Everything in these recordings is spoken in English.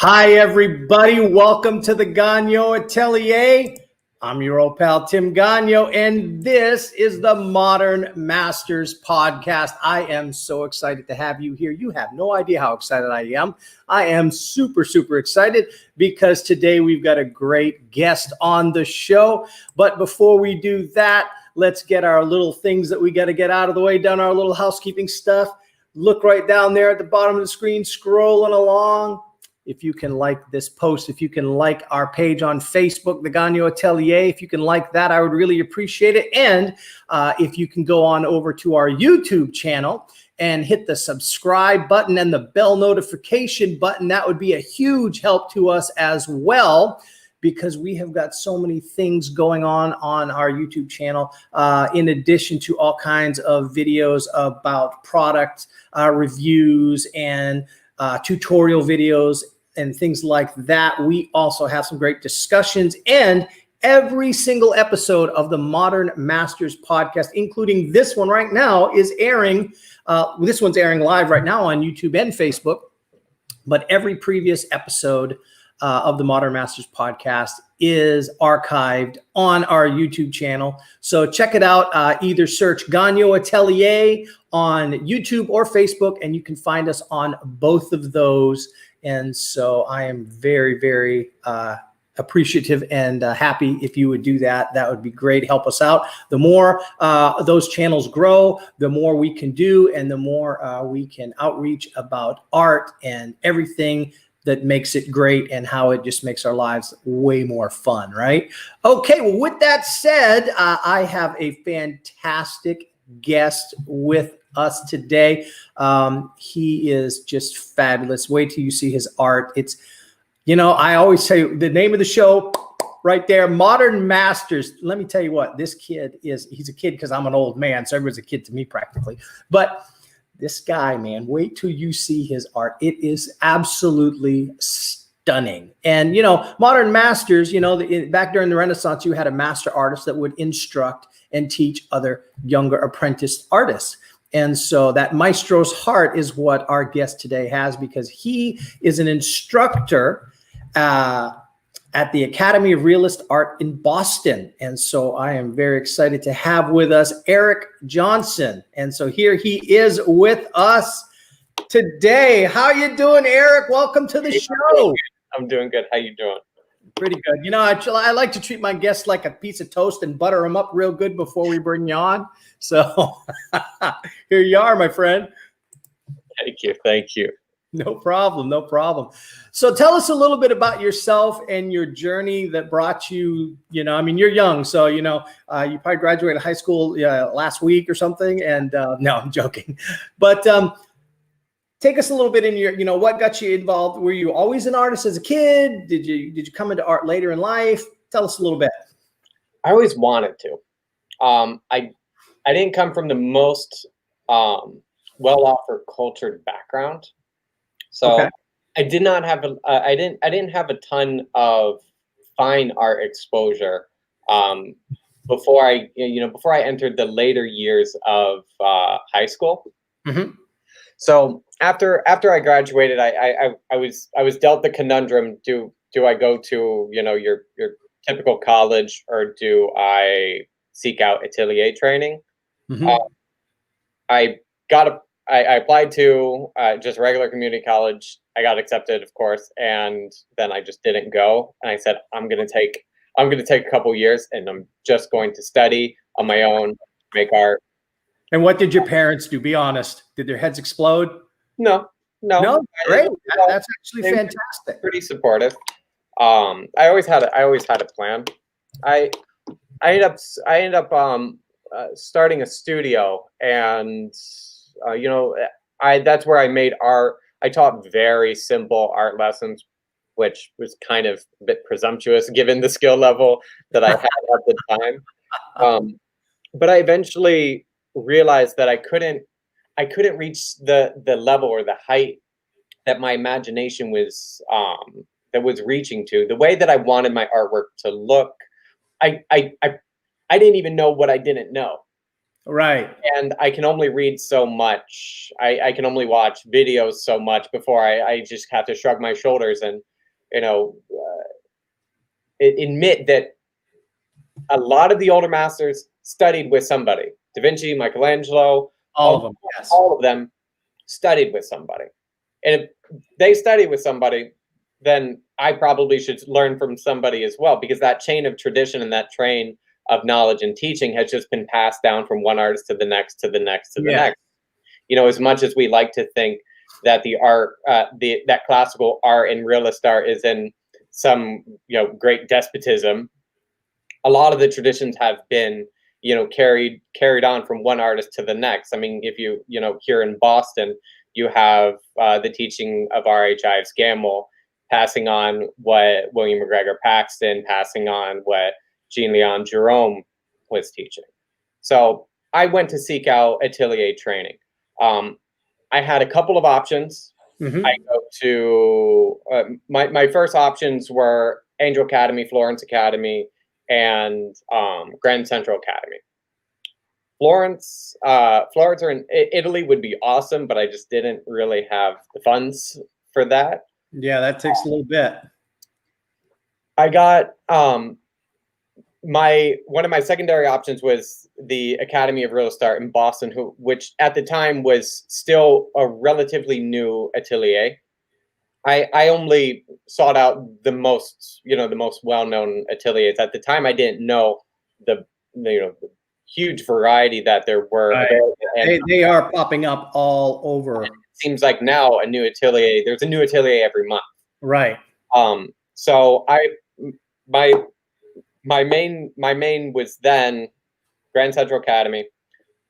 Hi, everybody. Welcome to the Gagnon Atelier. I'm your old pal, Tim Gagnon, and this is the Modern Masters Podcast. I am so excited to have you here. You have no idea how excited I am. I am super, super excited because today we've got a great guest on the show. But before we do that, let's get our little things that we got to get out of the way, done our little housekeeping stuff. Look right down there at the bottom of the screen, scrolling along. If you can like this post, if you can like our page on Facebook, the Gagnon Atelier, if you can like that, I would really appreciate it. And if you can go on over to our YouTube channel and hit the subscribe button and the bell notification button, that would be a huge help to us as well, because we have got so many things going on our YouTube channel, in addition to all kinds of videos about product reviews and tutorial videos and things like that. We also have some great discussions, and every single episode of the Modern Masters Podcast, including this one right now, is airing. This one's airing live right now on YouTube and Facebook, but every previous episode of the Modern Masters Podcast is archived on our YouTube channel. So check it out. Either search Gagnon Atelier on YouTube or Facebook, and you can find us on both of those. And so I am very, very appreciative and happy if you would do that. That would be great. Help us out. The more those channels grow, the more we can do, and the more we can outreach about art and everything that makes it great and how it just makes our lives way more fun, right? Okay, well, with that said, I have a fantastic guest with us today. He is just fabulous. Wait till you see his art. It's, I always say the name of the show right there, Modern Masters. Let me tell you what, this kid he's a kid because I'm an old man, so everyone's a kid to me practically. But this guy, man, wait till you see his art. It is absolutely stunning. And, Modern Masters, back during the Renaissance, you had a master artist that would instruct and teach other younger apprentice artists. And so that maestro's heart is what our guest today has, because he is an instructor at the Academy of Realist Art in Boston. And so I am very excited to have with us Eric Johnson. And so here he is with us today. How you doing, Eric? Welcome to the show. I'm doing good. How you doing? Pretty good. I like to treat my guests like a piece of toast and butter them up real good before we bring you on. So here you are, my friend. Thank you. Thank you. No problem. No problem. So tell us a little bit about yourself and your journey that brought you, you're young. So, you probably graduated high school last week or something. And no, I'm joking. But take us a little bit in your, what got you involved? Were you always an artist as a kid? Did you come into art later in life? Tell us a little bit. I always wanted to. I didn't come from the most well-off or cultured background. So okay. I did not have I didn't have a ton of fine art exposure before I entered the later years of high school. Mm-hmm. So after I graduated, I was dealt the conundrum: do I go to your typical college, or do I seek out Atelier Training? Mm-hmm. I applied to just regular community college. I got accepted, of course, and then I just didn't go. And I said, I'm gonna take a couple years, and I'm just going to study on my own, make art. And what did your parents do? Be honest. Did their heads explode? No. Great. That's actually fantastic. Pretty supportive. I always had a plan. I ended up starting a studio, and that's where I made art. I taught very simple art lessons, which was kind of a bit presumptuous given the skill level that I had at the time. But I eventually realized that I couldn't reach the level or the height that my imagination was reaching to. The way that I wanted my artwork to look, I didn't even know what I didn't know. Right. And I can only read so much. I can only watch videos so much before I just have to shrug my shoulders and admit that a lot of the older masters studied with somebody. Da Vinci, Michelangelo, All of them, yes. All of them studied with somebody. And if they study with somebody, then I probably should learn from somebody as well, because that chain of tradition and that train of knowledge and teaching has just been passed down from one artist to the next, to the next, to the next. As much as we like to think that the art, that classical art and realist art is in some, great despotism, a lot of the traditions have been, carried on from one artist to the next. I mean, if here in Boston, you have the teaching of R.H. Ives Gamble, passing on what William McGregor Paxton, passing on what Jean-Leon Jerome was teaching. So I went to seek out Atelier Training. I had a couple of options. Mm-hmm. I go to my first options were Angel Academy, Florence Academy, and Grand Central Academy. Florence or in Italy would be awesome, but I just didn't really have the funds for that. Yeah, that takes a little bit. I got one of my secondary options was the Academy of Realist Art in Boston, which at the time was still a relatively new atelier. I only sought out the most well-known ateliers. At the time, I didn't know the huge variety that there were. Right. And they are popping up all over. It seems like now there's a new atelier every month. Right. So my main was then Grand Central Academy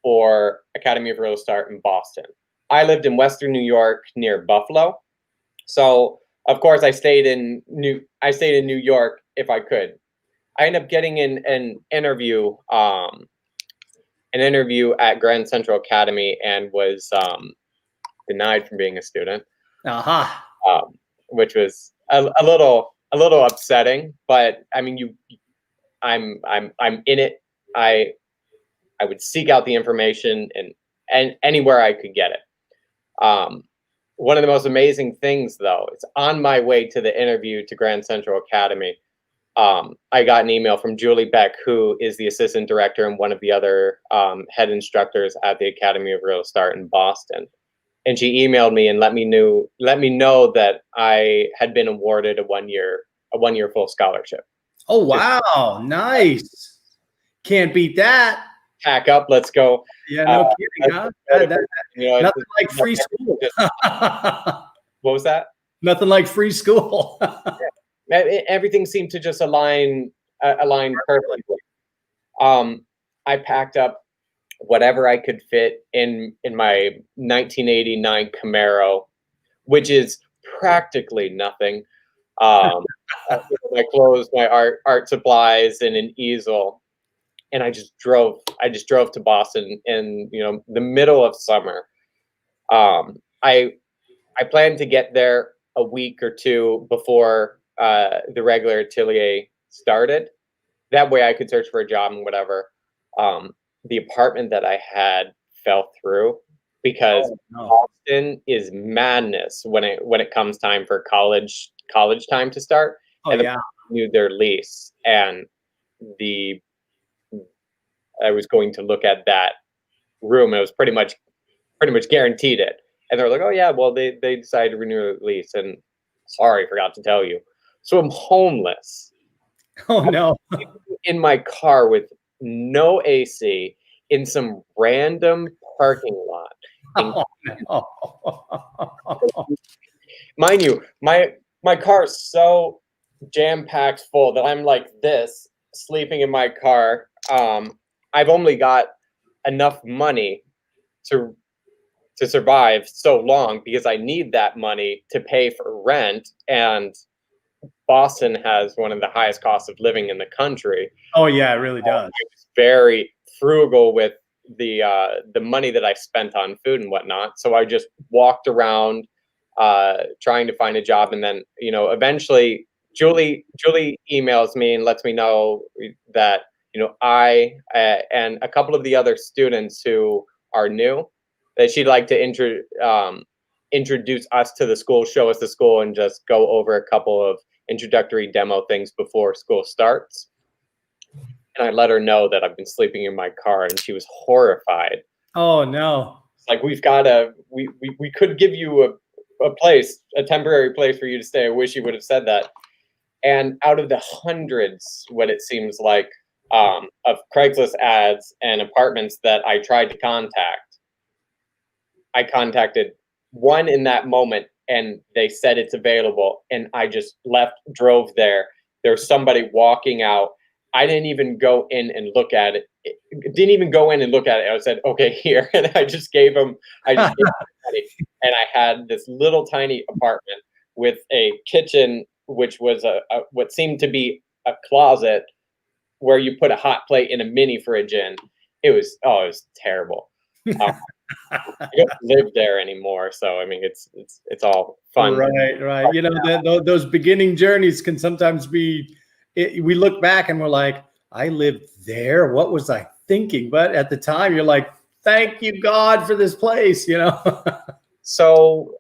or Academy of Realist Art in Boston. I lived in Western New York near Buffalo. So of course I stayed in New York if I could. I ended up getting an interview at Grand Central Academy and was denied from being a student. Which was a little upsetting, but I mean I'm in it. I would seek out the information and anywhere I could get it. One of the most amazing things, though, it's on my way to the interview to Grand Central Academy. I got an email from Julie Beck, who is the assistant director and one of the other head instructors at the Academy of Realist Art in Boston. And she emailed me and let me know that I had been awarded a one year full scholarship. Oh, wow. Nice. Can't beat that. Pack up, let's go. Yeah, no kidding, huh? Nothing like free school. What was that? Nothing like free school. Everything seemed to just align perfectly. I packed up whatever I could fit in my 1989 Camaro, which is practically nothing. My clothes, my art supplies, and an easel. And I just drove to Boston in the middle of summer. I planned to get there a week or two before the regular atelier started. That way I could search for a job and whatever. The apartment that I had fell through because Boston is madness when it comes time for college time to start. And renewed their lease, and I was going to look at that room. I was pretty much guaranteed it. And they were like, "Oh yeah, well they decided to renew the lease." And sorry, forgot to tell you. So I'm homeless. Oh no! In my car with no AC in some random parking lot. Oh, no. Mind you, my car is so jam-packed full that I'm like this, sleeping in my car. I've only got enough money to survive so long because I need that money to pay for rent, and Boston has one of the highest costs of living in the country. Oh yeah, it really does. I was very frugal with the money that I spent on food and whatnot. So I just walked around trying to find a job, and then eventually Julie emails me and lets me know that I and a couple of the other students who are new, that she'd like to introduce us to the school, show us the school, and just go over a couple of introductory demo things before school starts. And I let her know that I've been sleeping in my car, and she was horrified. Oh no. It's like, we could give you a place, a temporary place for you to stay. I wish you would have said that. And out of the hundreds, what it seems like, of Craigslist ads and apartments that I tried to contact, I contacted one in that moment, and they said it's available. And I just drove there. There's somebody walking out. I didn't even go in and look at it. I said, okay, here. And I just gave him money. And I had this little tiny apartment with a kitchen, which was what seemed to be a closet where you put a hot plate and a mini fridge in. It was terrible. I don't live there anymore, so I mean, it's all fun. Right. You know, those beginning journeys can sometimes be. We look back and we're like, I lived there. What was I thinking? But at the time, you're like, thank you, God, for this place. You know. So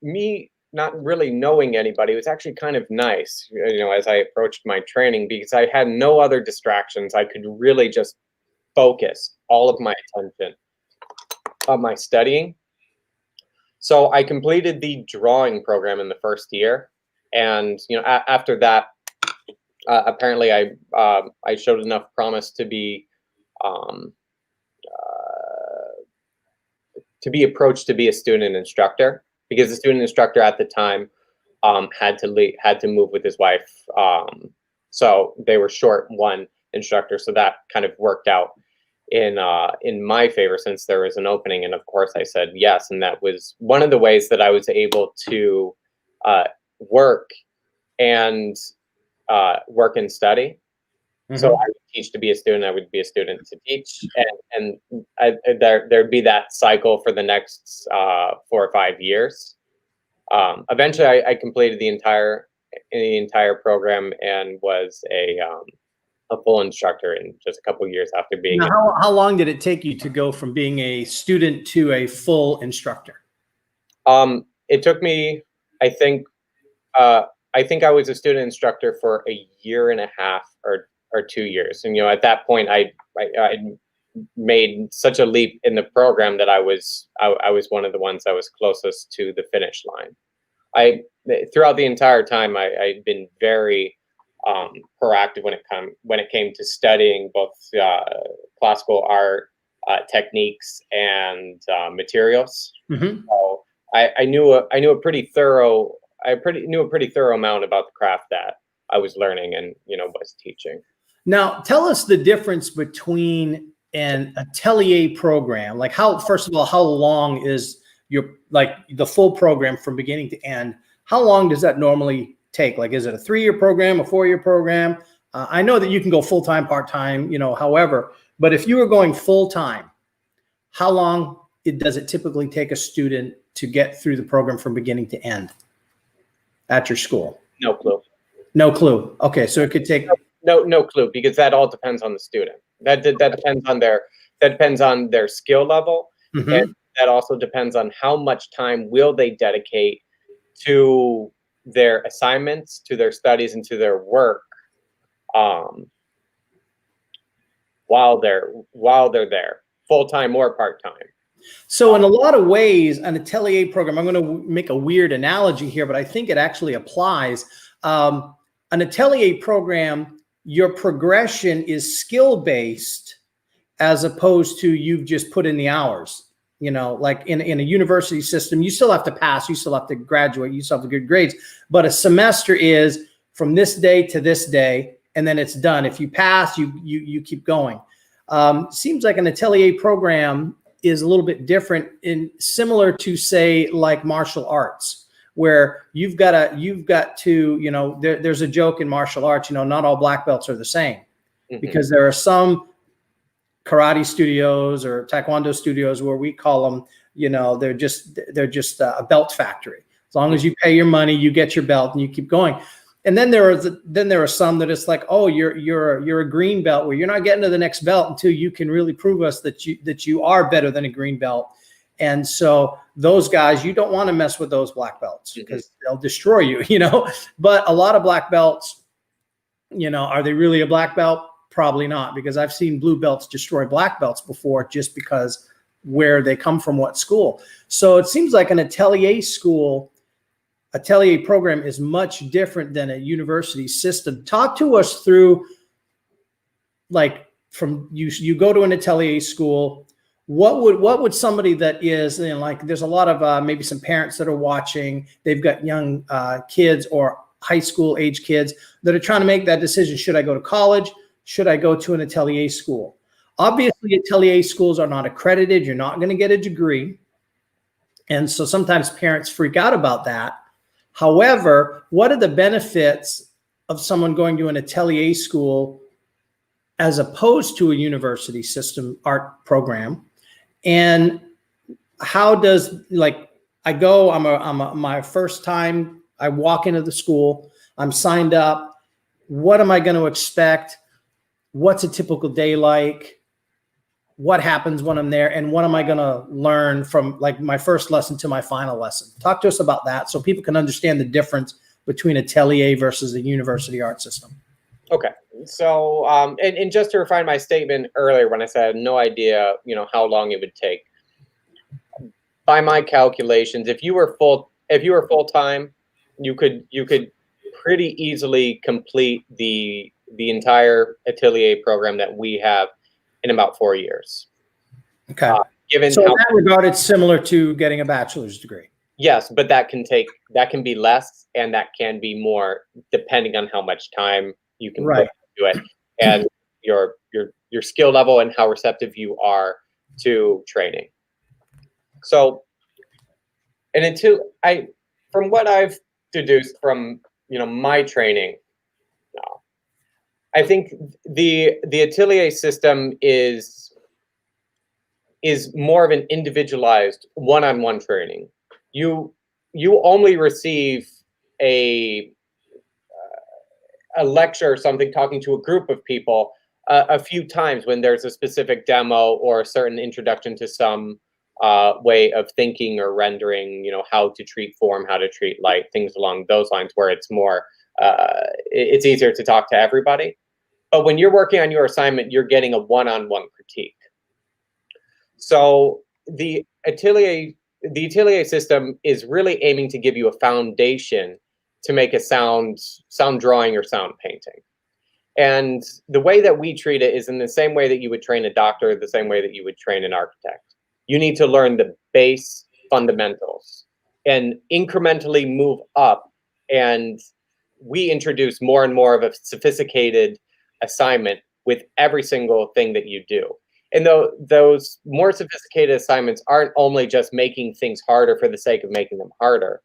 me not really knowing anybody was actually kind of nice, you know, as I approached my training, because I had no other distractions. I could really just focus all of my attention on my studying. So I completed the drawing program in the first year, and you know, after that, apparently I showed enough promise to be approached to be a student instructor, because the student instructor at the time had to move with his wife, so they were short one instructor. So that kind of worked out in my favor, since there was an opening. And of course I said yes, and that was one of the ways that I was able to work and study. Mm-hmm. So I would teach to be a student, I would be a student to teach, and there'd be that cycle for the next 4 or 5 years. Eventually I completed the entire program and was a full instructor in just a couple of years after being. Now, how long did it take you to go from being a student to a full instructor? It took me, I think I was a student instructor for 1.5 years or 2 years. And, you know, at that point I made such a leap in the program that I was one of the ones that was closest to the finish line. Throughout the entire time, I'd been very proactive when it came to studying both classical art techniques and materials. Mm-hmm. So I knew a pretty thorough amount about the craft that I was learning and, you know, was teaching. Now, tell us the difference between an atelier program. Like, first of all, how long is the full program from beginning to end? How long does that normally take? Like, is it a 3-year program, a 4-year program? I know that you can go full-time, part-time, you know, however, but if you were going full-time, how long does it typically take a student to get through the program from beginning to end at your school? No clue. No clue. Okay, so it could take no clue, because that all depends on the student. That depends on their skill level, mm-hmm. and that also depends on how much time will they dedicate to their assignments, to their studies, and to their work while they're there, full-time or part-time. So in a lot of ways, an atelier program, I'm going to make a weird analogy here, but I think it actually applies. An atelier program, your progression is skill-based as opposed to you've just put in the hours. You know, like in a university system, you still have to pass, you still have to graduate, you still have to get good grades. But a semester is from this day to this day, and then it's done. If you pass, you keep going. Seems like an atelier program is a little bit different, similar to, say, like martial arts, where you've got to, you know, there's a joke in martial arts, you know, not all black belts are the same, mm-hmm. because there are some karate studios or taekwondo studios where we call them, you know, they're just a belt factory. As long as you pay your money, you get your belt and you keep going. And then there are some that it's like, oh, you're a green belt, where you're not getting to the next belt until you can really prove us that you are better than a green belt. And so those guys, you don't want to mess with those black belts because they'll destroy you, you know. But a lot of black belts, you know, are they really a black belt? Probably not, because I've seen blue belts destroy black belts before just because where they come from, what school. So it seems like an atelier program is much different than a university system. Talk to us through, like, from you go to an atelier school, what would somebody that is, you know, like, there's a lot of maybe some parents that are watching, they've got young kids or high school age kids that are trying to make that decision. Should I go to college? Should I go to an atelier school? Obviously, atelier schools are not accredited. You're not going to get a degree. And so sometimes parents freak out about that. However, what are the benefits of someone going to an atelier school as opposed to a university system art program? And how does, like, I go, my first time, I walk into the school, I'm signed up. What am I going to expect? What's a typical day like? What happens when I'm there? And what am I going to learn from, like, my first lesson to my final lesson? Talk to us about that so people can understand the difference between atelier versus a university art system. Okay. So, and just to refine my statement earlier when I said I had no idea, you know, how long it would take. By my calculations, if you were full-time, you could pretty easily complete the entire atelier program that we have in about 4 years. Okay. Given so in that regard, it's similar to getting a bachelor's degree. Yes, but that can be less and that can be more depending on how much time you can put into it and your skill level and how receptive you are to training. So, and from what I've deduced from, you know, my training, I think the atelier system is more of an individualized one-on-one training. You only receive a lecture or something talking to a group of people a few times when there's a specific demo or a certain introduction to some way of thinking or rendering, you know, how to treat form, how to treat light, things along those lines, where it's more, it's easier to talk to everybody. But when you're working on your assignment, you're getting a one-on-one critique. So the atelier system is really aiming to give you a foundation to make a sound drawing or sound painting. And the way that we treat it is in the same way that you would train a doctor, the same way that you would train an architect. You need to learn the base fundamentals and incrementally move up. And we introduce more and more of a sophisticated assignment with every single thing that you do. And those more sophisticated assignments aren't only just making things harder for the sake of making them harder,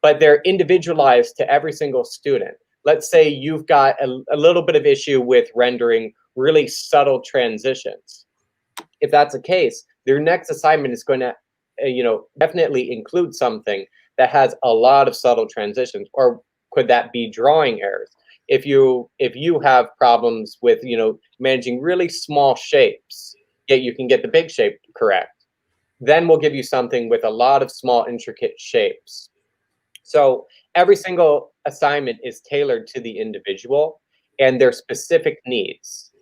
but they're individualized to every single student. Let's say you've got a little bit of issue with rendering really subtle transitions. If that's the case, their next assignment is going to, you know, definitely include something that has a lot of subtle transitions. Or could that be drawing errors? If you have problems with, you know, managing really small shapes, yet you can get the big shape correct, then we'll give you something with a lot of small intricate shapes. So every single assignment is tailored to the individual and their specific needs.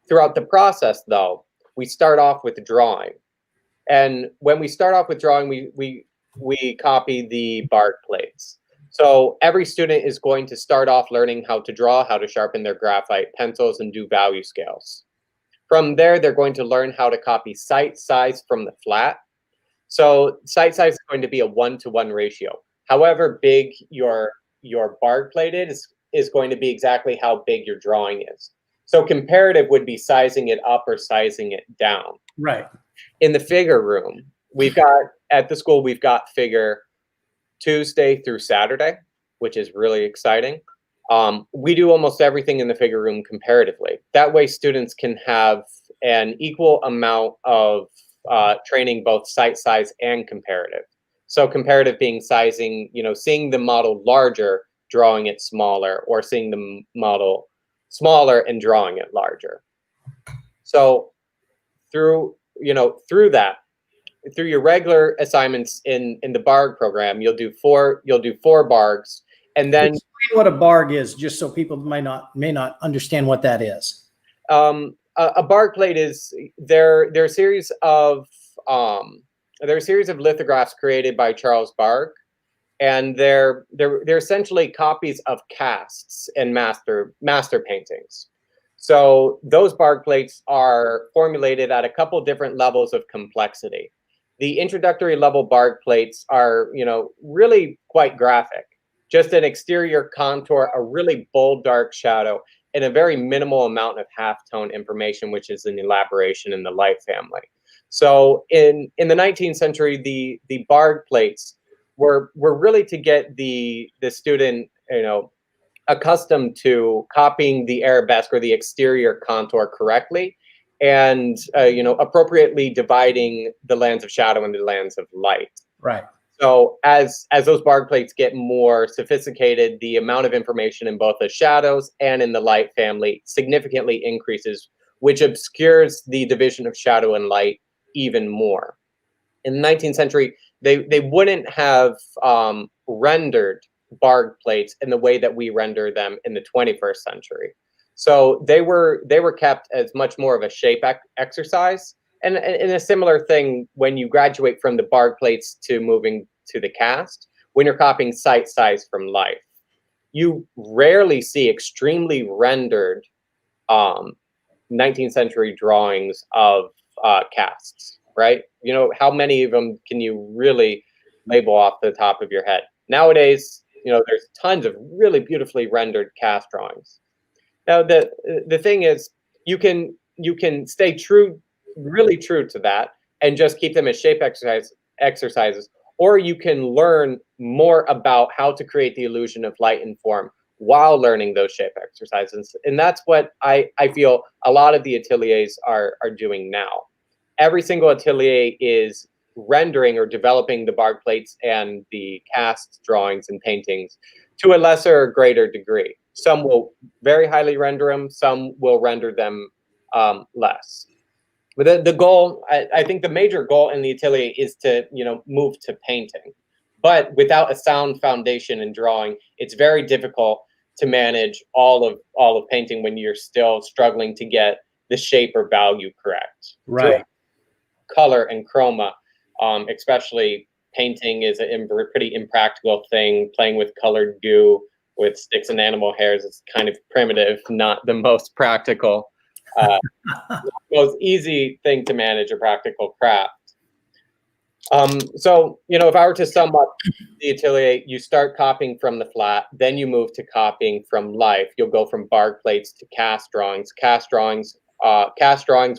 Throughout the process, though, we start off with drawing. And when we start off with drawing, we copy the Bart Plates. So every student is going to start off learning how to draw, how to sharpen their graphite pencils and do value scales. From there, they're going to learn how to copy sight size from the flat. So sight size is going to be a 1-to-1 ratio. However big your Bart plate is going to be exactly how big your drawing is. So comparative would be sizing it up or sizing it down. Right. In the figure room, at the school, we've got figure Tuesday through Saturday, which is really exciting. We do almost everything in the figure room comparatively. That way students can have an equal amount of training, both sight size and comparative. So comparative being sizing, you know, seeing the model larger, drawing it smaller, or seeing the model smaller and drawing it larger. So through that, through your regular assignments in the BARG program, you'll do four BARGs, and then explain what a BARG is, just so people may not understand what that is. A Bart plate is they're a series of lithographs created by Charles Barg, and they're essentially copies of casts and master paintings. So those Bart plates are formulated at a couple different levels of complexity. The introductory level Bart plates are, really quite graphic. Just an exterior contour, a really bold dark shadow, and a very minimal amount of halftone information, which is an elaboration in the light family. So in the 19th century, the Bard plates were really to get the student, accustomed to copying the arabesque or the exterior contour correctly, and appropriately dividing the lands of shadow and the lands of light. Right. So as those Bard plates get more sophisticated, the amount of information in both the shadows and in the light family significantly increases, which obscures the division of shadow and light even more. In the 19th century, they wouldn't have rendered Bard plates in the way that we render them in the 21st century. So they were kept as much more of a shape exercise. And a similar thing when you graduate from the Bard plates to moving to the cast, when you're copying sight size from life. You rarely see extremely rendered 19th century drawings of casts, right? How many of them can you really label off the top of your head? Nowadays, there's tons of really beautifully rendered cast drawings. Now, the thing is, you can stay really true to that and just keep them as shape exercises, or you can learn more about how to create the illusion of light and form while learning those shape exercises. And that's what I feel a lot of the ateliers are doing now. Every single atelier is rendering or developing the Bard plates and the cast drawings and paintings to a lesser or greater degree. Some will very highly render them, some will render them less. But the goal, I think the major goal in the atelier is to, move to painting. But without a sound foundation in drawing, it's very difficult to manage all of painting when you're still struggling to get the shape or value correct. Right. Color and chroma, especially painting, is a pretty impractical thing. Playing with colored goo with sticks and animal hairs is kind of primitive, not the most practical, most easy thing to manage a practical craft. So, if I were to sum up the atelier, you start copying from the flat, then you move to copying from life. You'll go from Bard plates to cast drawings. Cast drawings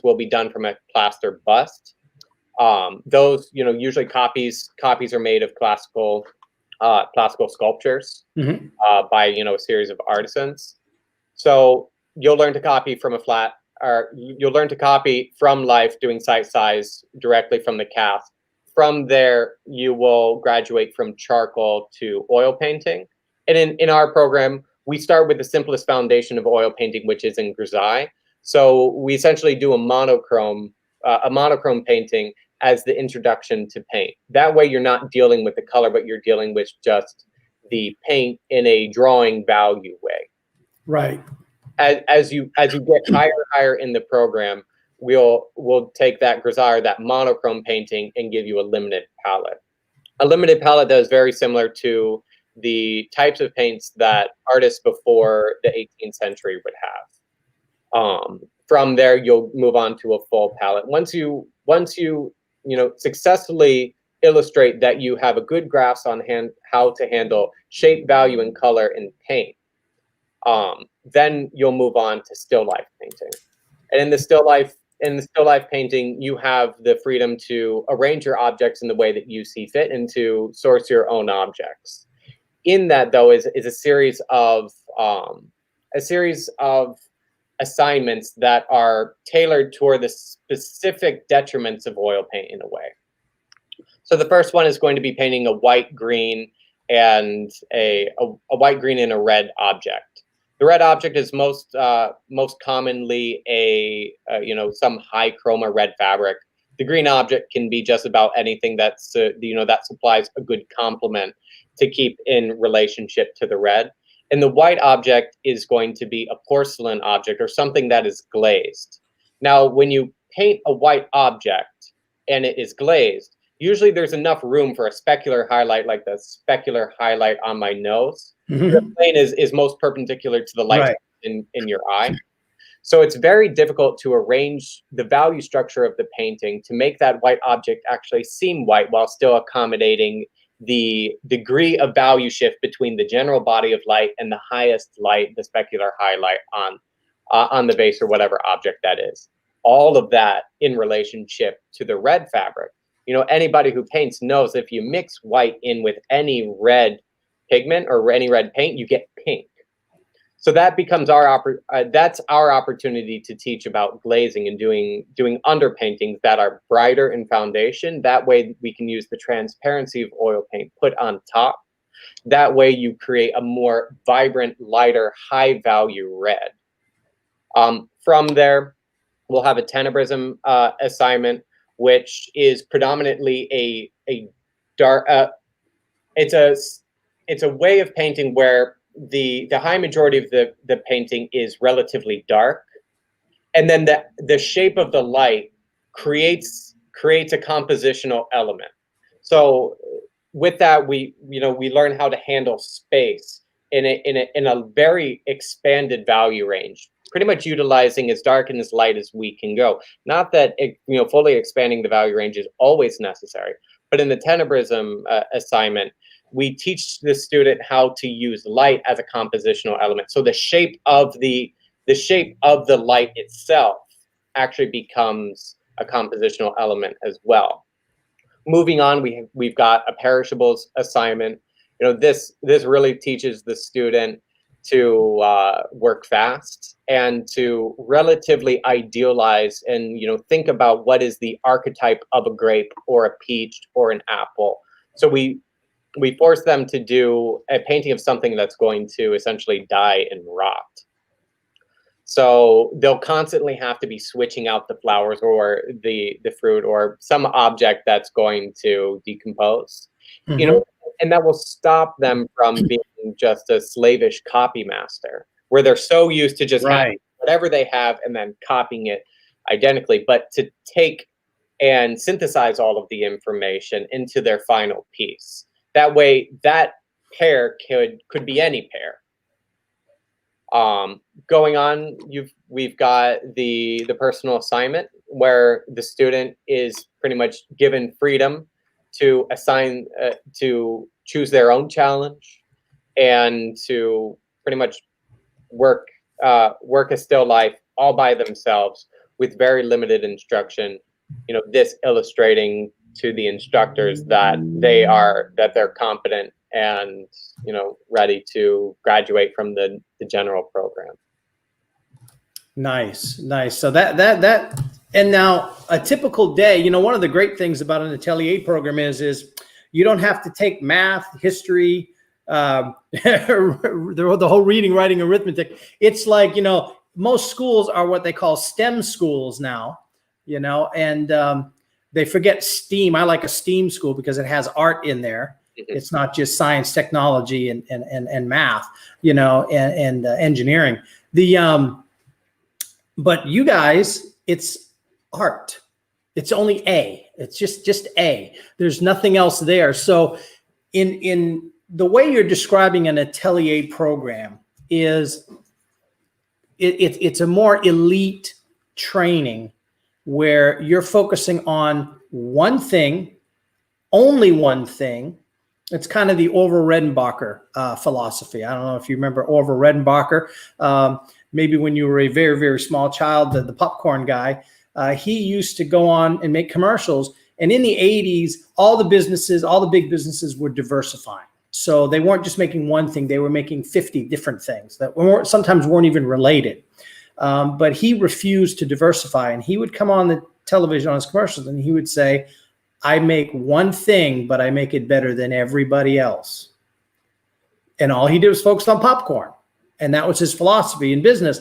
will be done from a plaster bust. Those, usually copies are made of classical sculptures by, a series of artisans. So you'll learn to copy from a flat, or you'll learn to copy from life, doing sight size directly from the cast. From there, you will graduate from charcoal to oil painting. And in our program, we start with the simplest foundation of oil painting, which is in grisaille. So we essentially do a monochrome painting as the introduction to paint. That way you're not dealing with the color, but you're dealing with just the paint in a drawing value way. Right. As you get higher and higher in the program, we'll take that grisaille, that monochrome painting, and give you a limited palette. A limited palette that is very similar to the types of paints that artists before the 18th century would have. From there, you'll move on to a full palette. Once you successfully illustrate that you have a good grasp on how to handle shape, value, and color in paint, then you'll move on to still life painting. And in the still life painting, you have the freedom to arrange your objects in the way that you see fit and to source your own objects. In that, though, is a series of assignments that are tailored toward the specific detriments of oil paint in a way. So the first one is going to be painting a white, green, and a white, green, and a red object. The red object is most commonly some high chroma red fabric, The green object can be just about anything that's that supplies a good complement to keep in relationship to the red. And the white object is going to be a porcelain object or something that is glazed. Now, when you paint a white object and it is glazed, usually there's enough room for a specular highlight, like the specular highlight on my nose. The plane is most perpendicular to the light in your eye. So it's very difficult to arrange the value structure of the painting to make that white object actually seem white while still accommodating the degree of value shift between the general body of light and the highest light, the specular highlight on the base or whatever object that is. All of that in relationship to the red fabric. Anybody who paints knows if you mix white in with any red pigment or any red paint, you get pink. So that becomes that's our opportunity to teach about glazing and doing underpaintings that are brighter in foundation. That way we can use the transparency of oil paint put on top. That way you create a more vibrant, lighter, high value red. From there, we'll have a tenebrism assignment, which is predominantly a dark. It's a way of painting where the high majority of the painting is relatively dark, and then the shape of the light creates a compositional element. So with that, we learn how to handle space in a very expanded value range, pretty much utilizing as dark and as light as we can go. Not that fully expanding the value range is always necessary, but in the tenebrism assignment, we teach the student how to use light as a compositional element. So the shape of the light itself actually becomes a compositional element as well. Moving on, we've got a perishables assignment. This really teaches the student to work fast and to relatively idealize and think about what is the archetype of a grape or a peach or an apple. So we force them to do a painting of something that's going to essentially die and rot. So they'll constantly have to be switching out the flowers or the fruit or some object that's going to decompose. And that will stop them from being just a slavish copy master, where they're so used to just having whatever they have and then copying it identically, but to take and synthesize all of the information into their final piece. That way, that pair could be any pair. Going on, we've got the personal assignment, where the student is pretty much given freedom to assign to choose their own challenge and to pretty much work a still life all by themselves with very limited instruction. This illustrating to the instructors that they're competent and ready to graduate from the general program. Nice. So that and now a typical day, one of the great things about an Atelier program is you don't have to take math, history, the whole reading, writing, arithmetic. It's like, most schools are what they call STEM schools now, and they forget STEAM. I like a STEAM school because it has art in there. It's not just science, technology, and math, and engineering. But you guys, it's art. It's only A. It's just A. There's nothing else there. So in the way you're describing an Atelier program is it's a more elite training where you're focusing on one thing, only one thing. It's kind of the Orville Redenbacher philosophy. I don't know if you remember Orville Redenbacher. Maybe when you were a very, very small child, the popcorn guy, he used to go on and make commercials. And in the 80s, all the big businesses were diversifying. So they weren't just making one thing. They were making 50 different things that sometimes weren't even related. But he refused to diversify. And he would come on the television on his commercials and he would say, I make one thing, but I make it better than everybody else. And all he did was focus on popcorn. And that was his philosophy in business.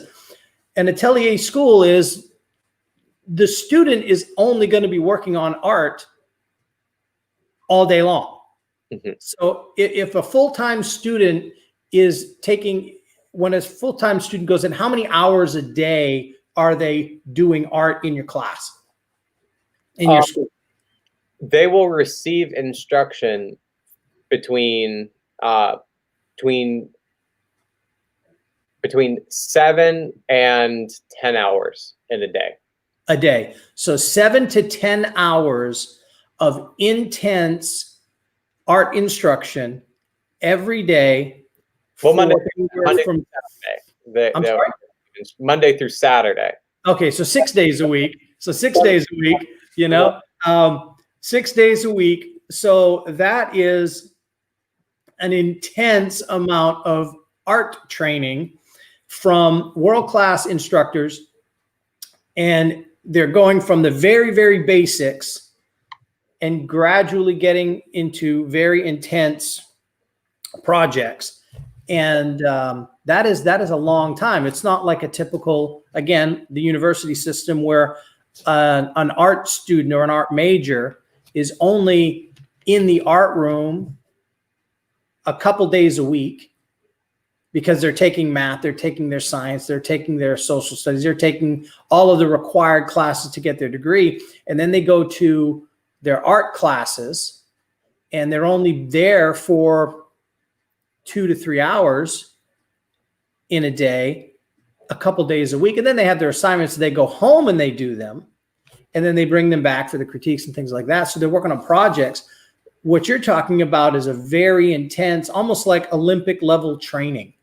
And Atelier school is the student is only going to be working on art all day long. Mm-hmm. So if a full-time student is taking, when a full-time student goes in, how many hours a day are they doing art in your class, in your school? They will receive instruction between 7 and 10 hours in a day. A day. So 7 to 10 hours of intense art instruction every day. Well, Monday through Saturday. I'm sorry? Monday through Saturday. Okay, so 6 days a week. So 6 days a week, you know, 6 days a week. So that is an intense amount of art training from world-class instructors. And they're going from the very, very basics and gradually getting into very intense projects. And that is a long time. It's not like a typical, again, the university system where an art student or an art major is only in the art room a couple days a week, because they're taking math, they're taking their science, they're taking their social studies, they're taking all of the required classes to get their degree. And then they go to their art classes and they're only there for 2 to 3 hours in a day, a couple days a week. And then they have their assignments. They go home and they do them. And then they bring them back for the critiques and things like that. So they're working on projects. What you're talking about is a very intense, almost like Olympic level training.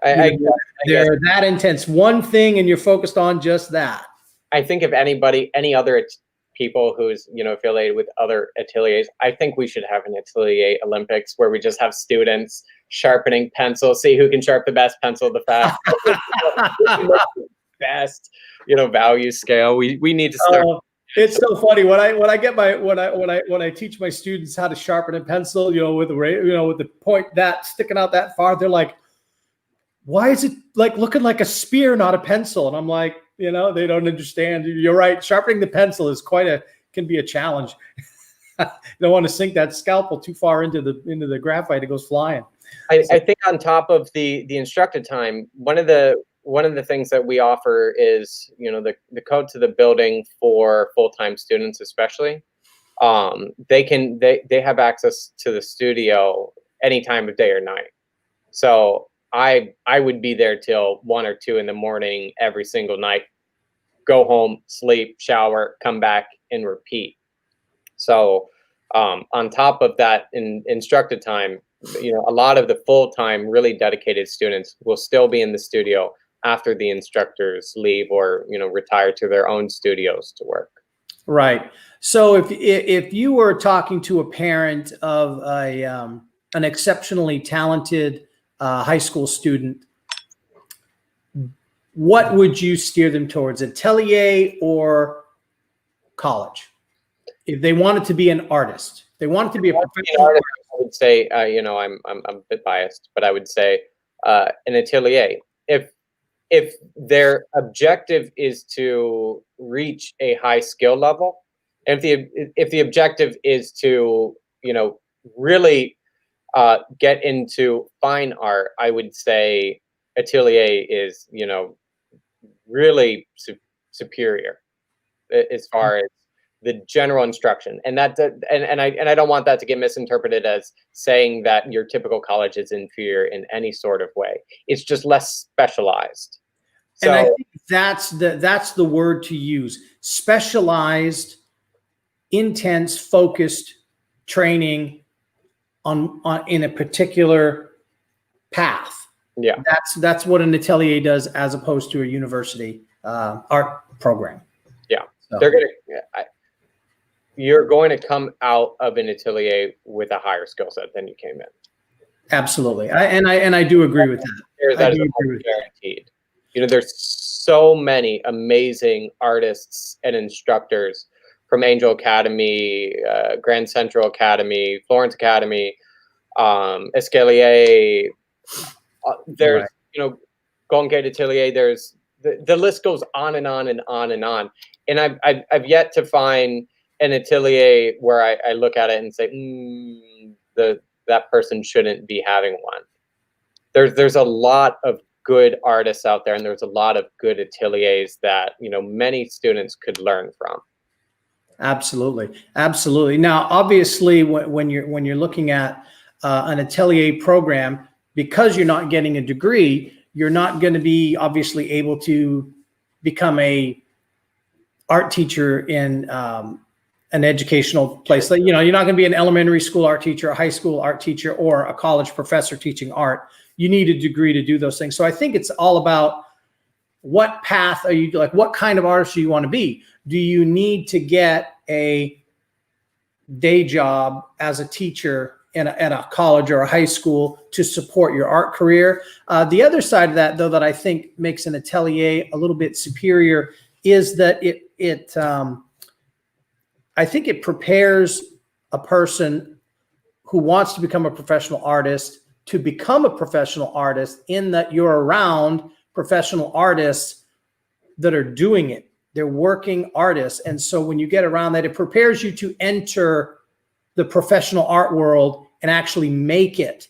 They're that intense. One thing and you're focused on just that. I think if anybody, any other people who's, you know, affiliated with other ateliers, I think we should have an Atelier Olympics where we just have students sharpening pencils, see who can sharpen the best pencil the fastest. Best, you know, value scale. We need to start. It's so funny when I teach my students how to sharpen a pencil, you know, with the point that sticking out that far, they're like, why is it like looking like a spear, not a pencil? And I'm like, you know, they don't understand. You're right. Sharpening the pencil is can be a challenge. You don't want to sink that scalpel too far into the graphite. It goes flying. I think on top of the instructed time, one of the things that we offer is, you know, the code to the building for full-time students, especially. They have access to the studio any time of day or night. So I would be there till 1 or 2 in the morning every single night, go home, sleep, shower, come back and repeat. So on top of that instructed time, you know, a lot of the full-time really dedicated students will still be in the studio after the instructors leave or, you know, retire to their own studios to work. Right. So if you were talking to a parent of an exceptionally talented high school student, what would you steer them towards, Atelier or college? If they wanted to be an artist, they wanted to be a professional artist. I would say, you know, I'm a bit biased, but I would say an Atelier. If their objective is to reach a high skill level, and if the objective is to, you know, really get into fine art, I would say Atelier is, you know, really superior as far as the general instruction. And that and I don't want that to get misinterpreted as saying that your typical college is inferior in any sort of way. It's just less specialized. So, and I think that's the word to use: specialized, intense, focused training on in a particular path. Yeah, that's what an Atelier does, as opposed to a university art program. Yeah, so you're going to come out of an Atelier with a higher skill set than you came in. Absolutely, I do agree with that. That is guaranteed. You know, there's so many amazing artists and instructors from Angel Academy, Grand Central Academy, Florence Academy, Escalier. There's, right, you know, Golden Gate Atelier. There's the list goes on and on and on and on. And I've yet to find an atelier where I look at it and say, that person shouldn't be having one. There's a lot of good artists out there, and there's a lot of good ateliers that, you know, many students could learn from. Absolutely, absolutely. Now, obviously, when you're looking at an atelier program, because you're not getting a degree, you're not going to be obviously able to become a art teacher in an educational place. Like, you know, you're not going to be an elementary school art teacher, a high school art teacher, or a college professor teaching art. You need a degree to do those things. So I think it's all about what path are you, like, what kind of artist do you want to be? Do you need to get a day job as a teacher at a college or a high school to support your art career? The other side of that, though, that I think makes an atelier a little bit superior is that I think it prepares a person who wants to become a professional artist to become a professional artist, in that you're around professional artists that are doing it. They're working artists. And so when you get around that, it prepares you to enter the professional art world and actually make it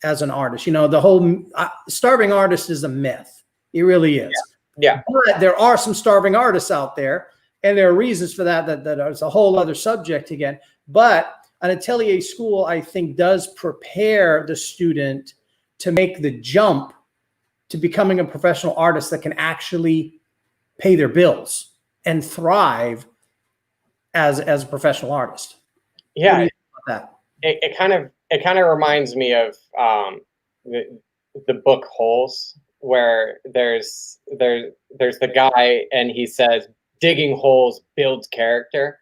as an artist. You know, the whole starving artist is a myth. It really is. Yeah. But there are some starving artists out there, and there are reasons for that is a whole other subject again. But an atelier school, I think, does prepare the student to make the jump to becoming a professional artist that can actually pay their bills and thrive as a professional artist. Yeah. What do you think about that? It kind of reminds me of the book Holes, where there's the guy and he says digging holes builds character.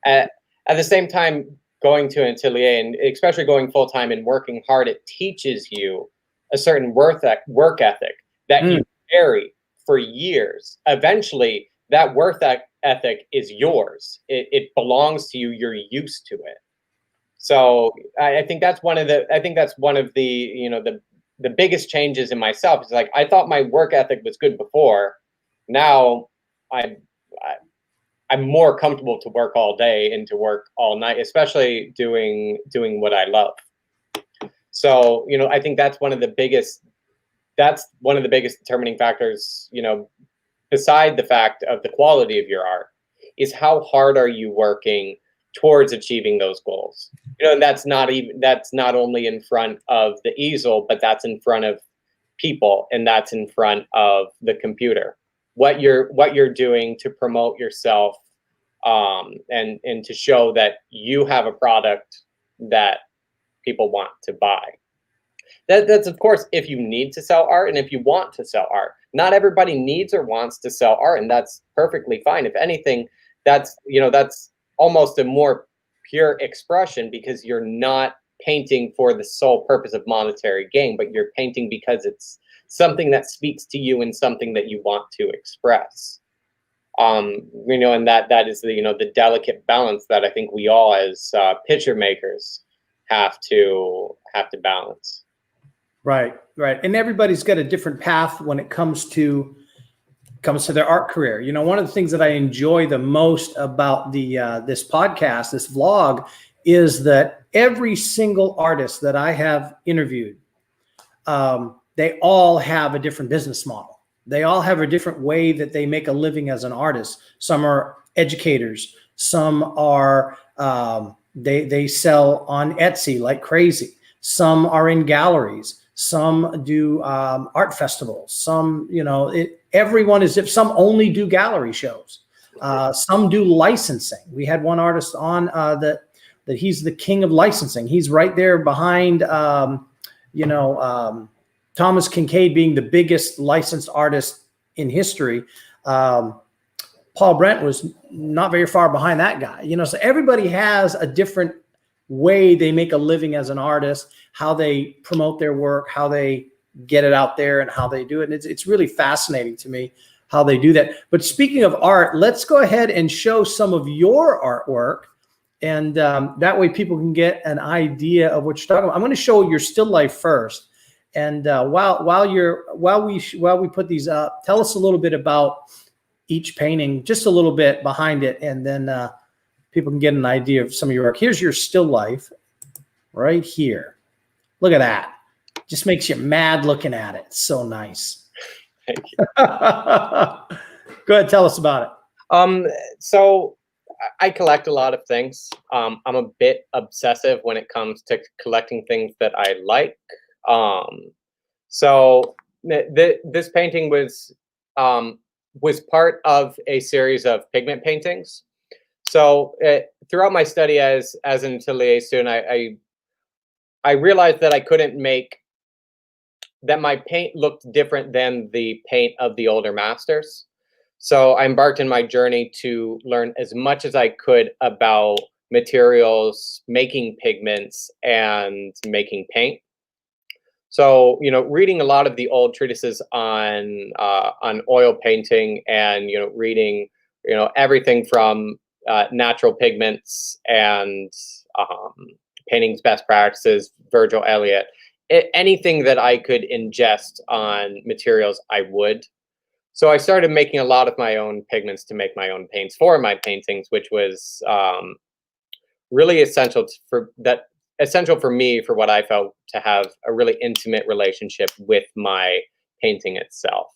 At the same time, going to an atelier, and especially going full time and working hard, it teaches you a certain work ethic that you carry for years. Eventually, that work ethic is yours. It belongs to you. You're used to it. So I think that's one of the you know, the biggest changes in myself. It's like, I thought my work ethic was good before. Now I'm more comfortable to work all day and to work all night, especially doing what I love. So, you know, I think that's one of the biggest determining factors, you know, beside the fact of the quality of your art, is how hard are you working towards achieving those goals. You know, and that's not only in front of the easel, but that's in front of people, and that's in front of the computer. What you're doing to promote yourself, and to show that you have a product that people want to buy. That's of course if you need to sell art and if you want to sell art. Not everybody needs or wants to sell art, and that's perfectly fine. If anything, that's almost a more pure expression, because you're not painting for the sole purpose of monetary gain, but you're painting because it's something that speaks to you and something that you want to express. You know, and that is the delicate balance that I think we all as picture makers have to balance. Right. And everybody's got a different path when it comes to their art career. You know, one of the things that I enjoy the most about this podcast, this vlog, is that every single artist that I have interviewed, they all have a different business model. They all have a different way that they make a living as an artist. Some are educators. Some are they sell on Etsy like crazy. Some are in galleries. Some do art festivals. Some, you know, everyone is. If some only do gallery shows. Some do licensing. We had one artist on that he's the king of licensing. He's right there behind, Thomas Kincaid being the biggest licensed artist in history. Paul Brent was not very far behind that guy. You know, so everybody has a different way they make a living as an artist, how they promote their work, how they get it out there, and how they do it. And it's really fascinating to me how they do that. But speaking of art, let's go ahead and show some of your artwork. And that way people can get an idea of what you're talking about. I'm going to show your still life first. And while we put these up, tell us a little bit about each painting, just a little bit behind it, and then people can get an idea of some of your work. Here's your still life right here. Look at that. Just makes you mad looking at it. It's so nice. Thank you. Go ahead, tell us about it. So I collect a lot of things. I'm a bit obsessive when it comes to collecting things that I like. So this painting was part of a series of pigment paintings. So throughout my study as an Atelier student, I realized that I couldn't make that my paint looked different than the paint of the older masters. So I embarked in my journey to learn as much as I could about materials, making pigments, and making paint. So, reading a lot of the old treatises on oil painting, and reading everything from natural pigments and painting's best practices, Virgil Elliott, anything that I could ingest on materials, I would. So I started making a lot of my own pigments to make my own paints for my paintings, which was really essential for me, for what I felt, to have a really intimate relationship with my painting itself.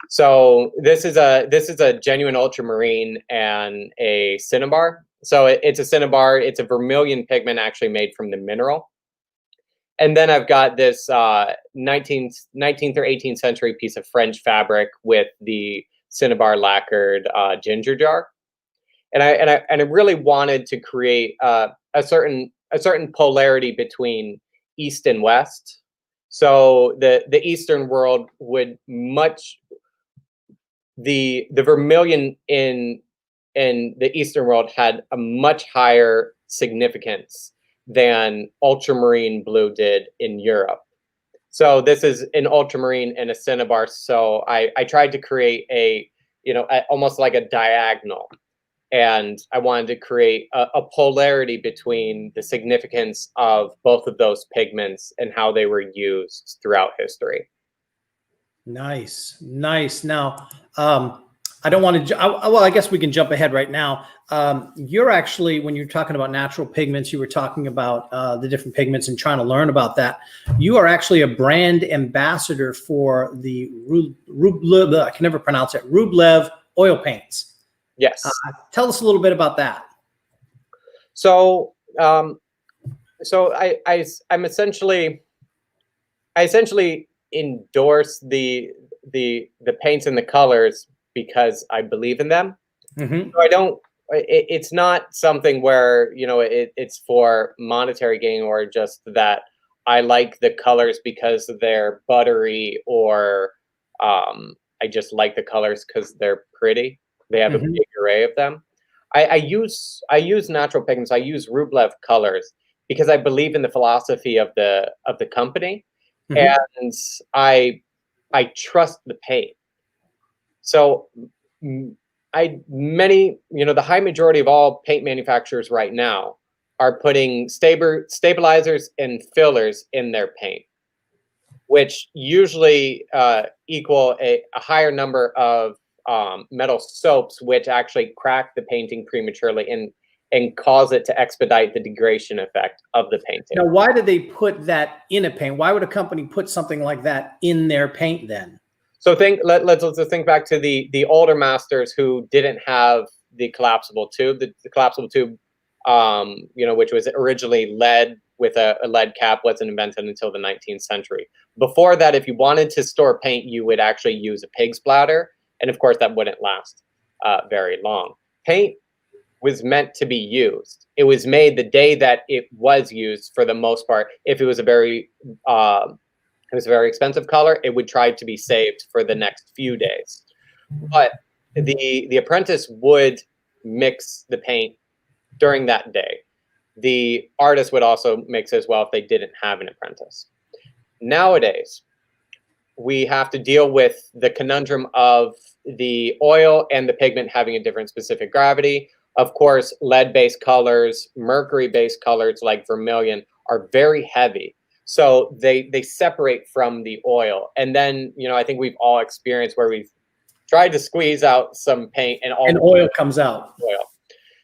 So this is a genuine ultramarine and a cinnabar. So it's a cinnabar. It's a vermilion pigment actually made from the mineral. And then I've got this 19th or 18th century piece of French fabric with the cinnabar lacquered ginger jar. And I really wanted to create a certain polarity between East and West. So the Eastern world would the vermilion in the Eastern world had a much higher significance than ultramarine blue did in Europe. So this is an ultramarine and a cinnabar. So I tried to create almost like a diagonal. And I wanted to create a polarity between the significance of both of those pigments and how they were used throughout history. Nice. Now, I don't want to, well, I guess we can jump ahead right now. You're actually, when you're talking about natural pigments, you were talking about the different pigments and trying to learn about that. You are actually a brand ambassador for the Rublev, I can never pronounce it, Rublev oil paints. Yes. Tell us a little bit about that. So, I essentially endorse the paints and the colors because I believe in them. Mm-hmm. So it's not something where, it's for monetary gain, or just that I like the colors because they're buttery, or I just like the colors because they're pretty. They have Mm-hmm. a big array of them. I use natural pigments. I use Rublev colors because I believe in the philosophy of the company, Mm-hmm. and I trust the paint. So the high majority of all paint manufacturers right now are putting stabilizers and fillers in their paint, which usually equal a higher number of metal soaps, which actually crack the painting prematurely and cause it to expedite the degradation effect of the painting. Now, why did they put that in a paint? Why would a company put something like that in their paint then? So let's just think back to the older masters who didn't have the collapsible tube. The collapsible tube, which was originally lead with a lead cap, wasn't invented until the 19th century. Before that, if you wanted to store paint, you would actually use a pig's bladder. And of course, that wouldn't last very long. Paint was meant to be used. It was made the day that it was used, for the most part. If it was a very expensive color, it would try to be saved for the next few days. But the apprentice would mix the paint during that day. The artist would also mix as well if they didn't have an apprentice. Nowadays, we have to deal with the conundrum of the oil and the pigment having a different specific gravity. Of course, lead-based colors, mercury-based colors like vermilion are very heavy. So they separate from the oil. And then, I think we've all experienced where we've tried to squeeze out some paint and all And oil comes out. oil.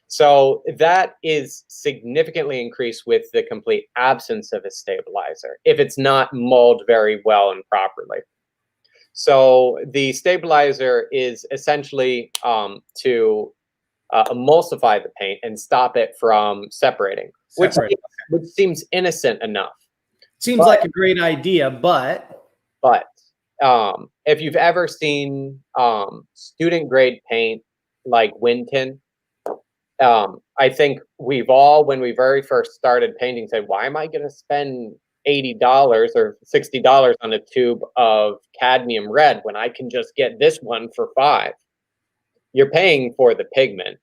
So that is significantly increased with the complete absence of a stabilizer if it's not mulled very well and properly. So the stabilizer is essentially to emulsify the paint and stop it from separating, which seems innocent enough. Seems like a great idea, but if you've ever seen student grade paint like wind tin, I think we've all, when we very first started painting, said, why am I going to spend $80 or $60 on a tube of cadmium red when I can just get this one for $5? You're paying for the pigment.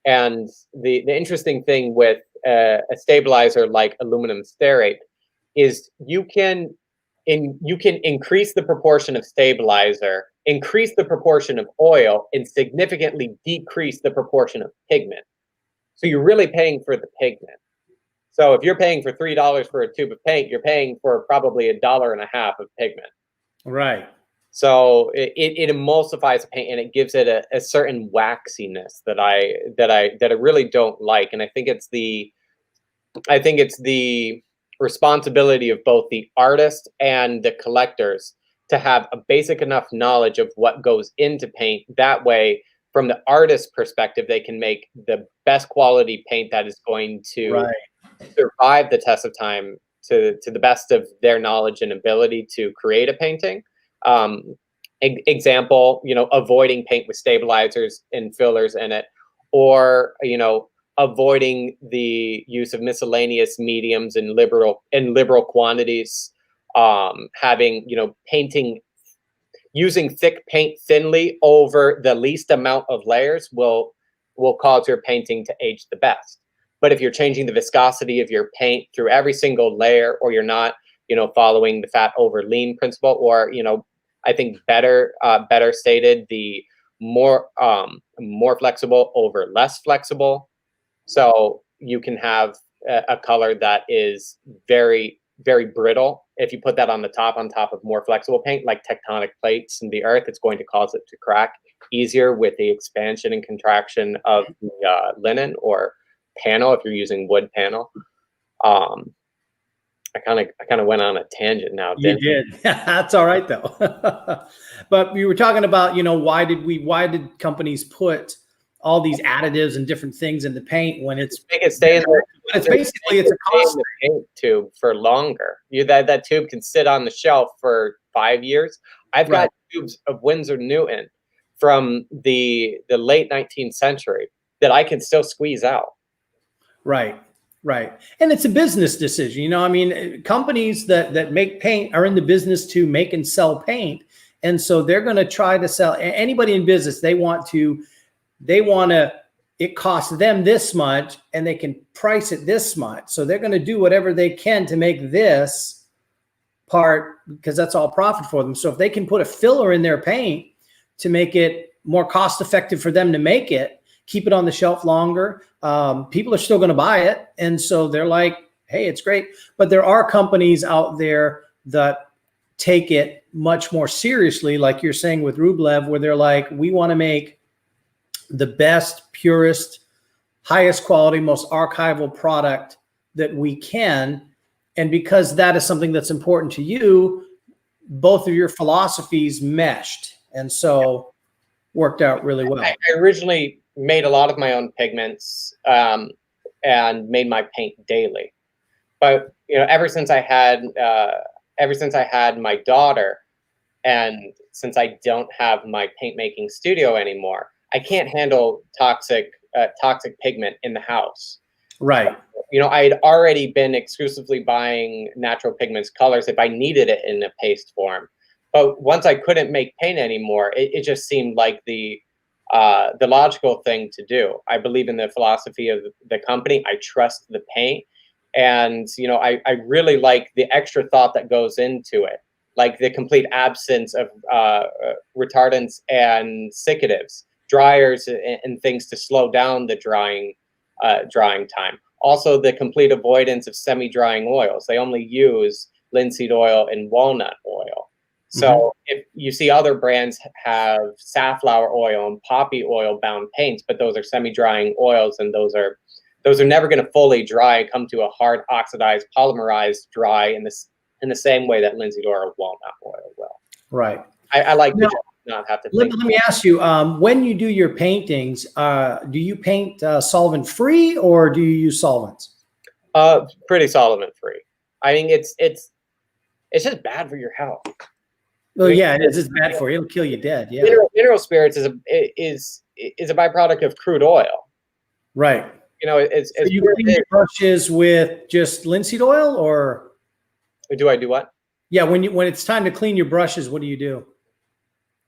And the interesting thing with a stabilizer like aluminum stearate is you can increase the proportion of stabilizer, increase the proportion of oil, and significantly decrease the proportion of pigment. So you're really paying for the pigment. So if you're paying for $3 for a tube of paint, you're paying for probably $1.50 of pigment. Right. So it emulsifies the paint and it gives it a certain waxiness that I really don't like. And I think it's the responsibility of both the artist and the collectors to have a basic enough knowledge of what goes into paint. That way, from the artist's perspective, they can make the best quality paint that is going to survive the test of time to the best of their knowledge and ability to create a painting. Example, avoiding paint with stabilizers and fillers in it, or, avoiding the use of miscellaneous mediums in liberal quantities, having, painting, using thick paint thinly over the least amount of layers will cause your painting to age the best. But if you're changing the viscosity of your paint through every single layer, or you're not, following the fat over lean principle, or, I think better stated, the more flexible over less flexible. So you can have a color that is very, very brittle. If you put that on top of more flexible paint, like tectonic plates in the earth, it's going to cause it to crack easier with the expansion and contraction of the linen or panel if you're using wood panel. I kind of went on a tangent now. You did. That's all right though. But we were talking about, why did companies put all these additives and different things in the paint when it's make it stay in there? It's basically it's a cost the paint tube for longer. That tube can sit on the shelf for 5 years. I've got tubes of Winsor Newton from the late 19th century that I can still squeeze out. Right. And it's a business decision. Companies that make paint are in the business to make and sell paint. And so they're going to try to sell. Anybody in business, they want to, it costs them this much and they can price it this much. So they're going to do whatever they can to make this part, because that's all profit for them. So if they can put a filler in their paint to make it more cost effective for them to make it, keep it on the shelf longer, people are still going to buy it. And so they're like, hey, it's great. But there are companies out there that take it much more seriously, like you're saying with Rublev, where they're like, we want to make the best, purest, highest quality, most archival product that we can. And because that is something that's important to you, both of your philosophies meshed. And so worked out really well. I originally made a lot of my own pigments and made my paint daily. But ever since I had my daughter, and since I don't have my paint making studio anymore, I can't handle toxic pigment in the house. Right. I had already been exclusively buying natural pigments colors if I needed it in a paste form. But once I couldn't make paint anymore, it just seemed like the logical thing to do. I believe in the philosophy of the company. I trust the paint. And, I really like the extra thought that goes into it, like the complete absence of retardants and secatives, dryers and things to slow down the drying time. also the complete avoidance of semi-drying oils. They only use linseed oil and walnut oil. So if you see other brands have safflower oil and poppy oil bound paints, but those are semi-drying oils, and those are never going to fully dry and come to a hard oxidized polymerized dry in the same way that linseed oil or walnut oil will. Right. I like to not have to think. Let me ask you, when you do your paintings, do you paint solvent free or do you use solvents? Pretty solvent free. I mean, it's just bad for your health. Well, yeah, it is. It's bad for you. It'll kill you dead. Yeah. Mineral spirits is a byproduct of crude oil. Right. You know, it's so you clean your brushes with just linseed oil, or do I do what? Yeah, when it's time to clean your brushes, what do you do?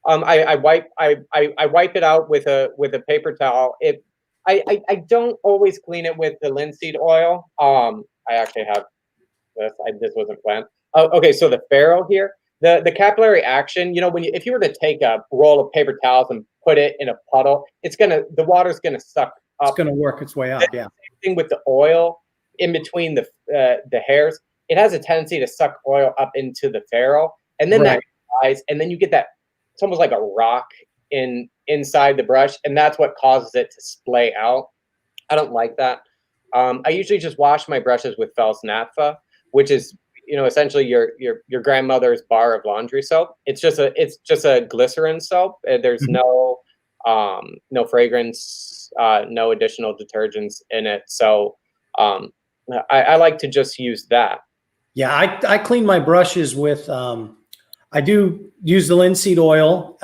I wipe it out with a paper towel. I don't always clean it with the linseed oil. I actually have this. This wasn't planned. Oh, okay. So the ferrule here, the capillary action. You know, if you were to take a roll of paper towels and put it in a puddle, the water's gonna suck up. It's gonna work its way up. Yeah. Same thing with the oil in between the hairs. It has a tendency to suck oil up into the ferrule, and then that dries, and then you get that. It's almost like a rock inside the brush, and that's what causes it to splay out. I don't like that. I usually just wash my brushes with Fels Naphtha, which is, you know, essentially your grandmother's bar of laundry soap. It's just a glycerin soap. There's no fragrance, no additional detergents in it. So I like to just use that. Yeah, I clean my brushes with I do use the linseed oil.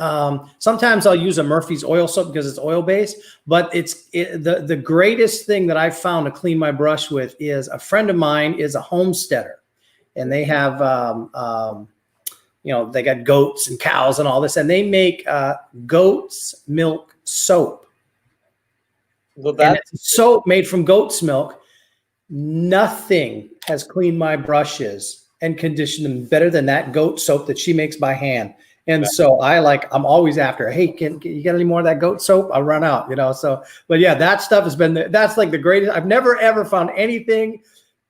Sometimes I'll use a Murphy's oil soap because it's oil based, but the greatest thing that I've found to clean my brush with is a friend of mine is a homesteader, and they have, you know, they got goats and cows and all this, and they make goat's milk soap. Well, and it's soap made from goat's milk. Nothing has cleaned my brushes and conditioned them better than that goat soap that she makes by hand. And so I'm always after, hey, can you get any more of that goat soap? I'll run out, you know? So, but yeah, that stuff has been, that's like the greatest. I've never, ever found anything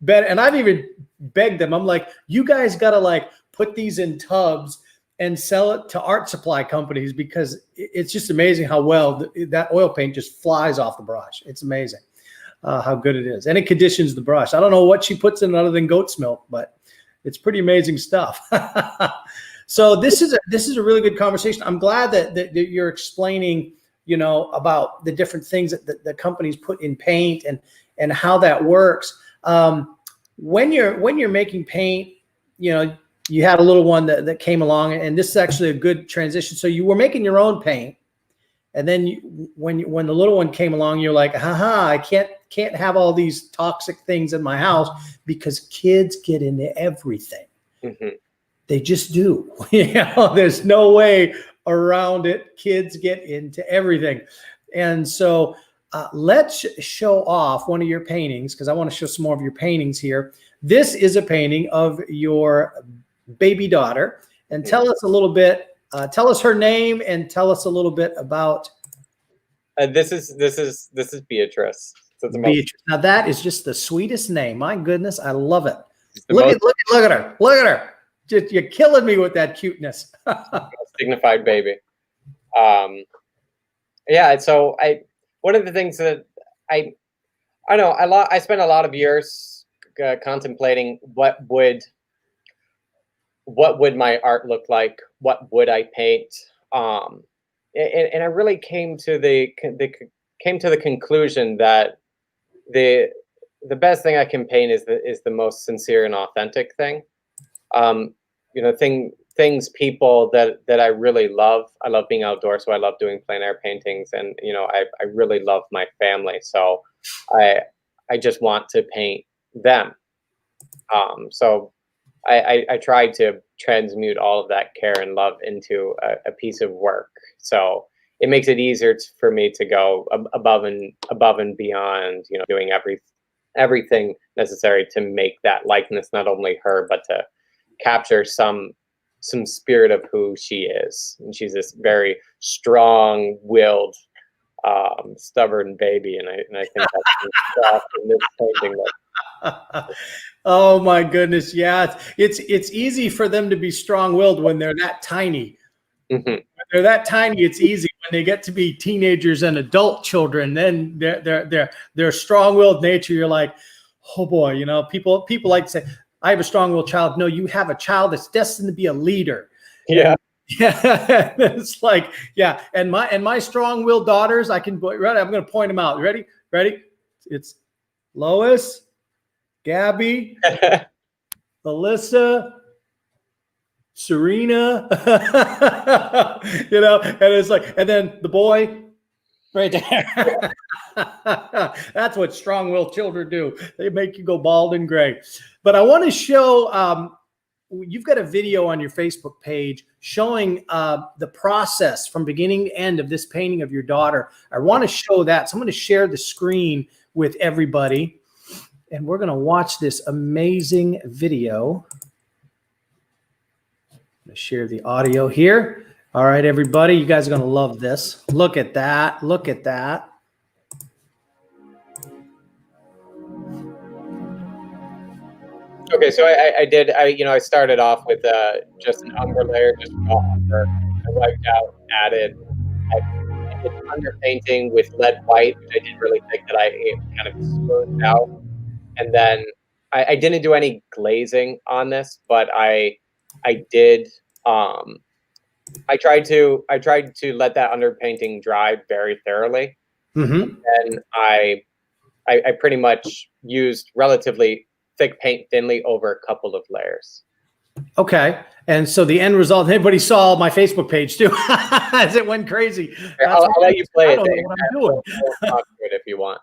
better. And I've even begged them. I'm like, you guys got to like put these in tubs and sell it to art supply companies, because it's just amazing how well that oil paint just flies off the brush. It's amazing how good it is. And it conditions the brush. I don't know what she puts in other than goat's milk, but it's pretty amazing stuff. So this is a really good conversation. I'm glad that you're explaining, you know, about the different things that the companies put in paint and how that works. When you're making paint, you know, you had a little one that came along, and this is actually a good transition. So you were making your own paint, and then when the little one came along, you're like, haha, I can't have all these toxic things in my house, because kids get into everything. They just do. You know, there's no way around it. Kids get into everything. And so let's show off one of your paintings, because I want to show some more of your paintings here. This is a painting of your baby daughter. And tell us a little bit, tell us her name, and tell us a little bit about. This is Beatrice. So Beatrice. Now that is just the sweetest name. My goodness, I love it. Look at her. Look at her. Just, you're killing me with that cuteness. Dignified baby. Yeah. So one of the things that I spent a lot of years contemplating what would my art look like? What would I paint? And I really came to the conclusion that the best thing I can paint is the most sincere and authentic thing. You know, things, people that I really love. I love being outdoors, so I love doing plein air paintings, and you know, I really love my family, so I just want to paint them. So I tried to transmute all of that care and love into a piece of work. So it makes it easier for me to go above and beyond, you know, doing everything necessary to make that likeness, not only her, but to capture some spirit of who she is. And she's this very strong-willed stubborn baby, and I think that's in this painting. Oh my goodness, yeah, it's easy for them to be strong-willed when they're that tiny. Mm-hmm. When they're that tiny, it's easy. When they get to be teenagers and adult children, then they're strong-willed nature. You're like, oh boy, you know, people like to say, I have a strong-willed child. No, you have a child that's destined to be a leader. Yeah. Yeah, it's like, yeah, and my strong-willed daughters, I'm going to point them out. Ready? It's Lois, Gabby, Alyssa, Serena, you know, and it's like, and then the boy right there. That's what strong-willed children do. They make you go bald and gray. But I want to show, you've got a video on your Facebook page showing the process from beginning to end of this painting of your daughter. I want to show that. So I'm going to share the screen with everybody, and we're going to watch this amazing video. I'm going to share the audio here. All right, everybody, you guys are going to love this. Look at that. Look at that. Okay, so I started off with just an umber layer, just raw umber. I wiped out, added. I did underpainting with lead white, which I didn't really think that I kind of smoothed out. And then I didn't do any glazing on this, but I did. I tried to let that underpainting dry very thoroughly, Mm-hmm. and I pretty much used relatively thick paint thinly over a couple of layers. Okay. And so the end result, everybody saw my Facebook page too, as it went crazy. I'll let you play it. I'm doing. If you want.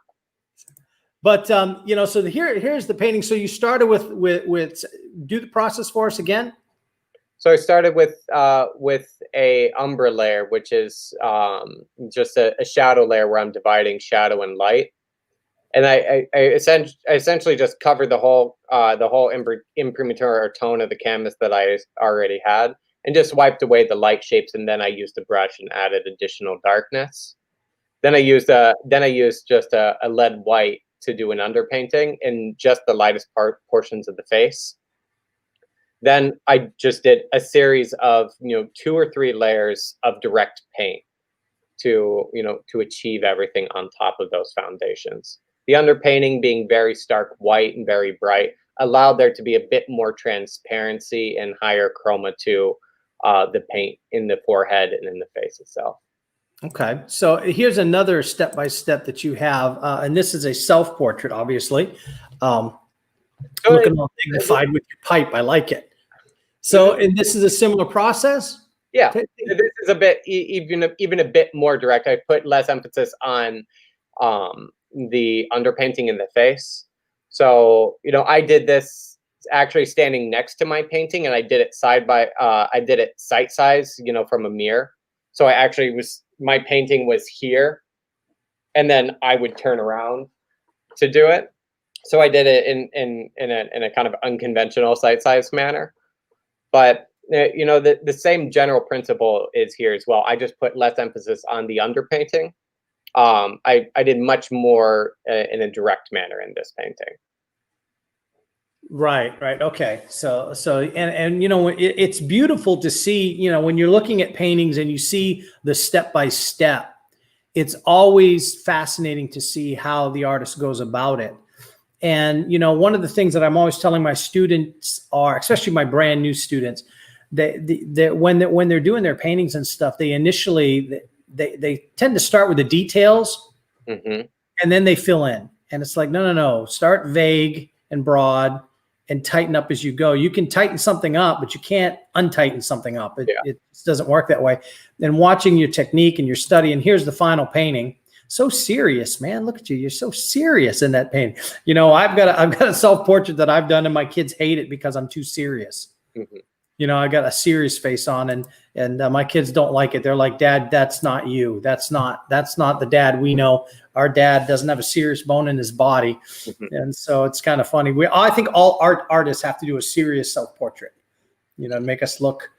But you know, so here's the painting. So you started with do the process for us again. So I started with a umber layer, which is just a shadow layer where I'm dividing shadow and light. And I essentially just covered the whole imprimatur or tone of the canvas that I already had, and just wiped away the light shapes. And then I used a brush and added additional darkness. Then I used just a lead white to do an underpainting in just the lightest portions of the face. Then I just did a series of 2 or 3 layers of direct paint to achieve everything on top of those foundations. The underpainting being very stark white and very bright allowed there to be a bit more transparency and higher chroma to the paint in the forehead and in the face itself. Okay, so here's another step-by-step that you have, and this is a self-portrait, obviously. Looking all dignified with your pipe, I like it. So, and this is a similar process? Yeah, this is a bit even a bit more direct. I put less emphasis on the underpainting in the face. So, I did this actually standing next to my painting, and I did it sight size, from a mirror. So my painting was here, and then I would turn around to do it. So I did it in a kind of unconventional sight size manner. But the same general principle is here as well. I just put less emphasis on the underpainting. I did much more in a direct manner in this painting. Right. Okay. So it's beautiful to see, when you're looking at paintings and you see the step by step, it's always fascinating to see how the artist goes about it. And, one of the things that I'm always telling my students are, especially my brand new students, that when they're doing their paintings and stuff, they initially, they tend to start with the details, and then they fill in. And it's like, no, start vague and broad and tighten up as you go. You can tighten something up, but you can't untighten something up. It just doesn't work that way. Then watching your technique and your study, and here's the final painting. So serious, man. Look at you. You're so serious in that painting. I've got a self-portrait that I've done, and my kids hate it because I'm too serious. I got a serious face on, and my kids don't like it. They're like, Dad, that's not you. That's not the dad we know. Our dad doesn't have a serious bone in his body. And so it's kind of funny. I think all artists have to do a serious self-portrait, to make us look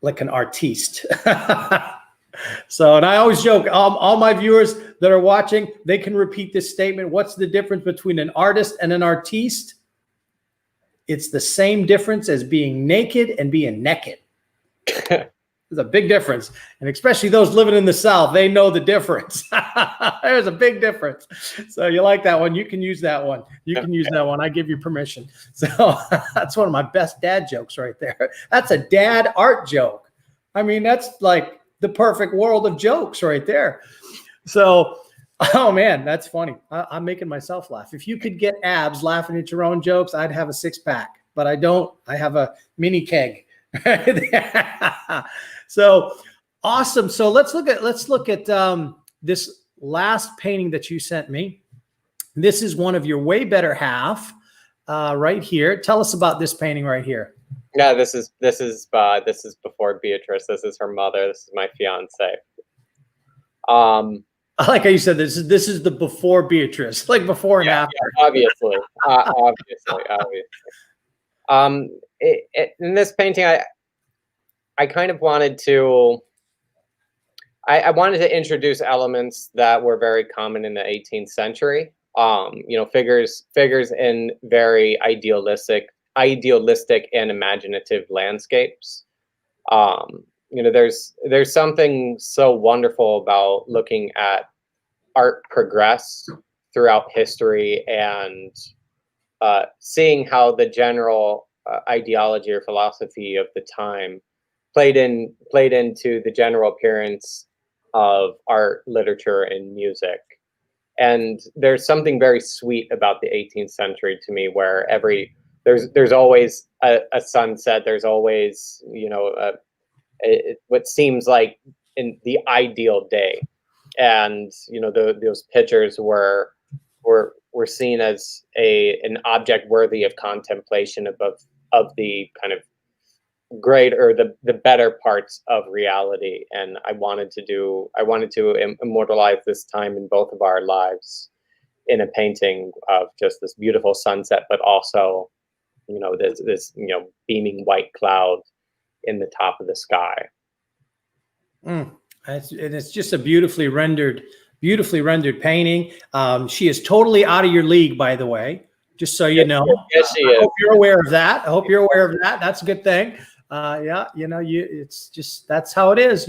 like an artiste. So, and I always joke, all my viewers that are watching, they can repeat this statement. What's the difference between an artist and an artiste? It's the same difference as being naked and being naked. There's a big difference. And especially those living in the South, they know the difference. There's a big difference. So you like that one? You can use that one. You can use that one. I give you permission. So that's one of my best dad jokes right there. That's a dad art joke. I mean, that's like the perfect world of jokes right there. So, oh man, that's funny. I'm making myself laugh. If you could get abs laughing at your own jokes, I'd have a 6-pack, but I don't. I have a mini keg. So awesome. So let's look at this last painting that you sent me. This is one of your way better half right here. Tell us about this painting right here. Yeah, this is before Beatrice. This is her mother. This is my fiance. I like how you said this is the before Beatrice, like before and after. Yeah, obviously. In this painting, I kind of wanted to. I wanted to introduce elements that were very common in the 18th century. Figures in very idealistic and imaginative landscapes. There's something so wonderful about looking at art progress throughout history and seeing how the general ideology or philosophy of the time played into the general appearance of art, literature, and music. And there's something very sweet about the 18th century to me, where there's always a sunset. There's always what seems like in the ideal day, and those pictures were seen as an object worthy of contemplation of the kind of great or the better parts of reality. And I wanted to immortalize this time in both of our lives in a painting of just this beautiful sunset, but also this beaming white cloud in the top of the sky. And it's just a beautifully rendered painting. She is totally out of your league, by the way, just so you know. Yes, she is. I hope you're aware of that. That's a good thing. It's just, that's how it is.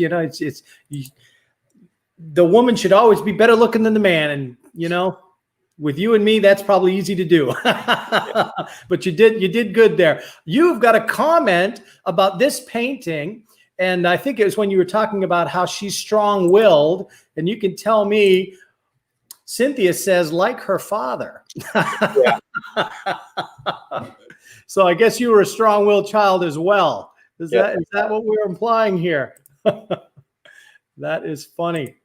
The woman should always be better looking than the man. And, with you and me, that's probably easy to do, but you did good there. You've got a comment about this painting. And I think it was when you were talking about how she's strong-willed, and you can tell me, Cynthia says, like her father. Yeah. So I guess you were a strong-willed child as well. Is that what we're implying here? That is funny.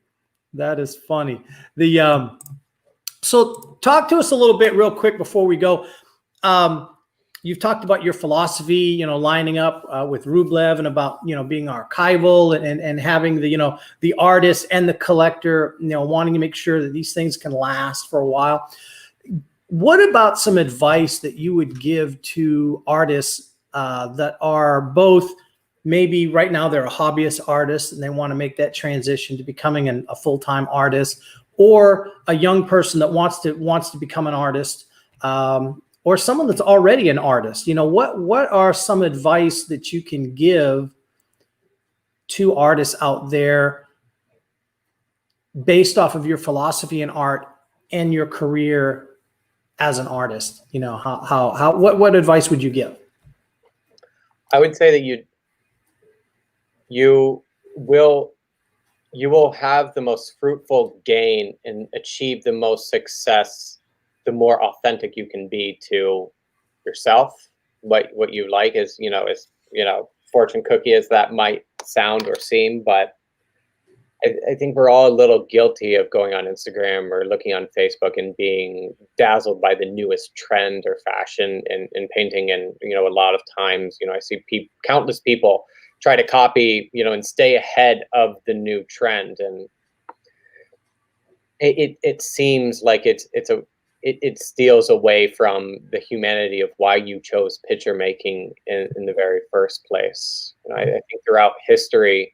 That is funny. So talk to us a little bit real quick before we go. You've talked about your philosophy, lining up with Rublev, and about, being archival and having the artist and the collector, wanting to make sure that these things can last for a while. What about some advice that you would give to artists that are both, maybe right now they're a hobbyist artist and they want to make that transition to becoming a full-time artist, or a young person that wants to become an artist, or someone that's already an artist? What are some advice that you can give to artists out there based off of your philosophy in art and your career as an artist? What advice would you give? I would say that you will have the most fruitful gain and achieve the most success the more authentic you can be to yourself. What you like is fortune cookie as that might sound or seem, but I think we're all a little guilty of going on Instagram or looking on Facebook and being dazzled by the newest trend or fashion in painting. And, a lot of times, I see countless people try to copy, and stay ahead of the new trend. And it seems like it steals away from the humanity of why you chose picture making in the very first place. I think throughout history,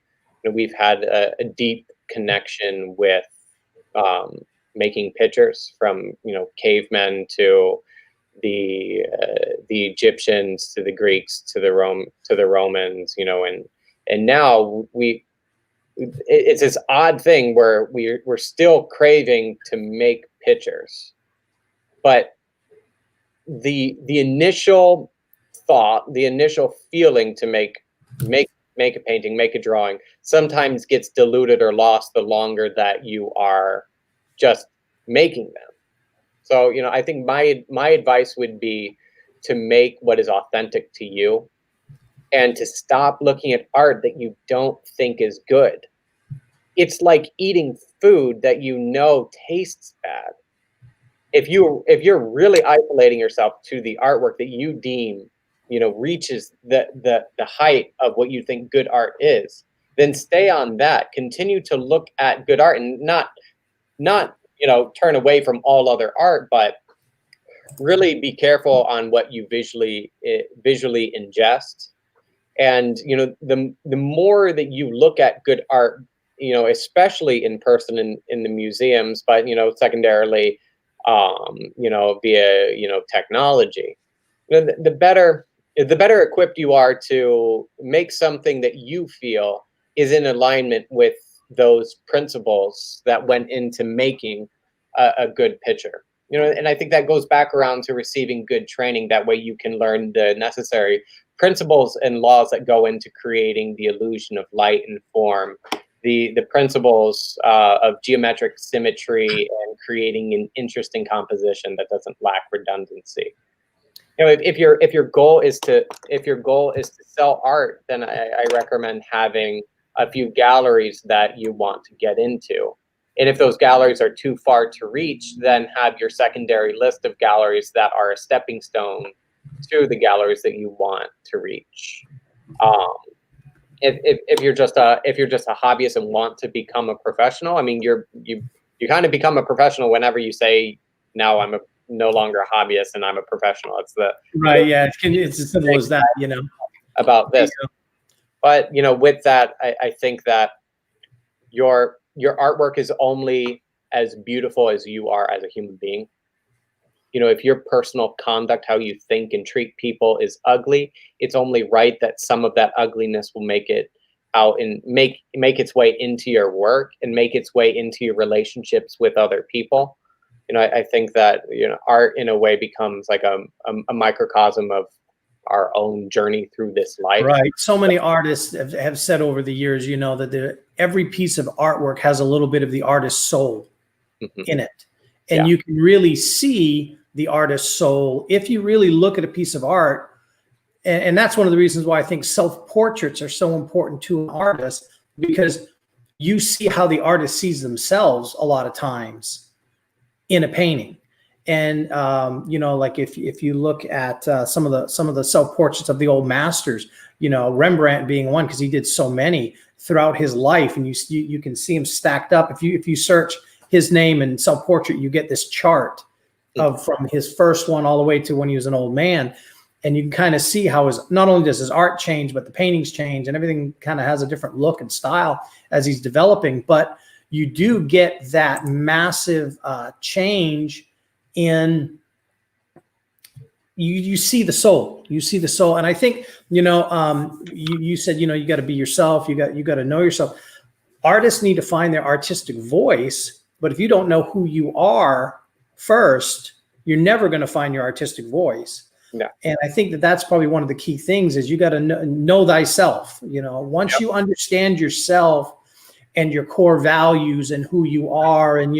we've had a deep connection with making pictures, from cavemen to the Egyptians to the Greeks to the Romans, and now it's this odd thing where we're still craving to make pictures, but the initial thought, the initial feeling to make a painting, make a drawing, sometimes gets diluted or lost the longer that you are just making them. So, I think my advice would be to make what is authentic to you, and to stop looking at art that you don't think is good. It's like eating food that tastes bad. If you're really isolating yourself to the artwork that you deem reaches the height of what you think good art is, then stay on that. Continue to look at good art, and not turn away from all other art, but really be careful on what you visually ingest. And the more that you look at good art, especially in person in the museums, but secondarily via technology, the better equipped you are to make something that you feel is in alignment with those principles that went into making a good picture. And I think that goes back around to receiving good training. That way you can learn the necessary principles and laws that go into creating the illusion of light and form, the principles of geometric symmetry, and creating an interesting composition that doesn't lack redundancy. If your goal is to sell art, then I recommend having a few galleries that you want to get into. And if those galleries are too far to reach, then have your secondary list of galleries that are a stepping stone to the galleries that you want to reach. If you're just a hobbyist and want to become a professional, I mean, you kind of become a professional whenever you say, "Now I'm no longer a hobbyist and I'm a professional." It's right. Yeah, it's as simple as that. About this, but with that, I think that your artwork is only as beautiful as you are as a human being. If your personal conduct, how you think and treat people, is ugly, it's only right that some of that ugliness will make it out and make its way into your work and make its way into your relationships with other people. I think that art in a way becomes like a microcosm of our own journey through this life. Right. So many artists have said over the years, that every piece of artwork has a little bit of the artist's soul in it. And you can really see the artist's soul if you really look at a piece of art. And that's one of the reasons why I think self-portraits are so important to an artist, because you see how the artist sees themselves a lot of times in a painting. And like if you look at some of the self-portraits of the old masters, Rembrandt being one, because he did so many throughout his life, and you can see him stacked up. If you search his name and self-portrait, you get this chart of from his first one all the way to when he was an old man, and you can kind of see how not only does his art change, but the paintings change, and everything kind of has a different look and style as he's developing. But you do get that massive change in you see the soul. And I think you said you got to be yourself, you got to know yourself. Artists need to find their artistic voice, but if you don't know who you are first, you're never going to find your artistic voice. No. And I think that's probably one of the key things is you got to know thyself. Once you understand yourself and your core values and who you are, and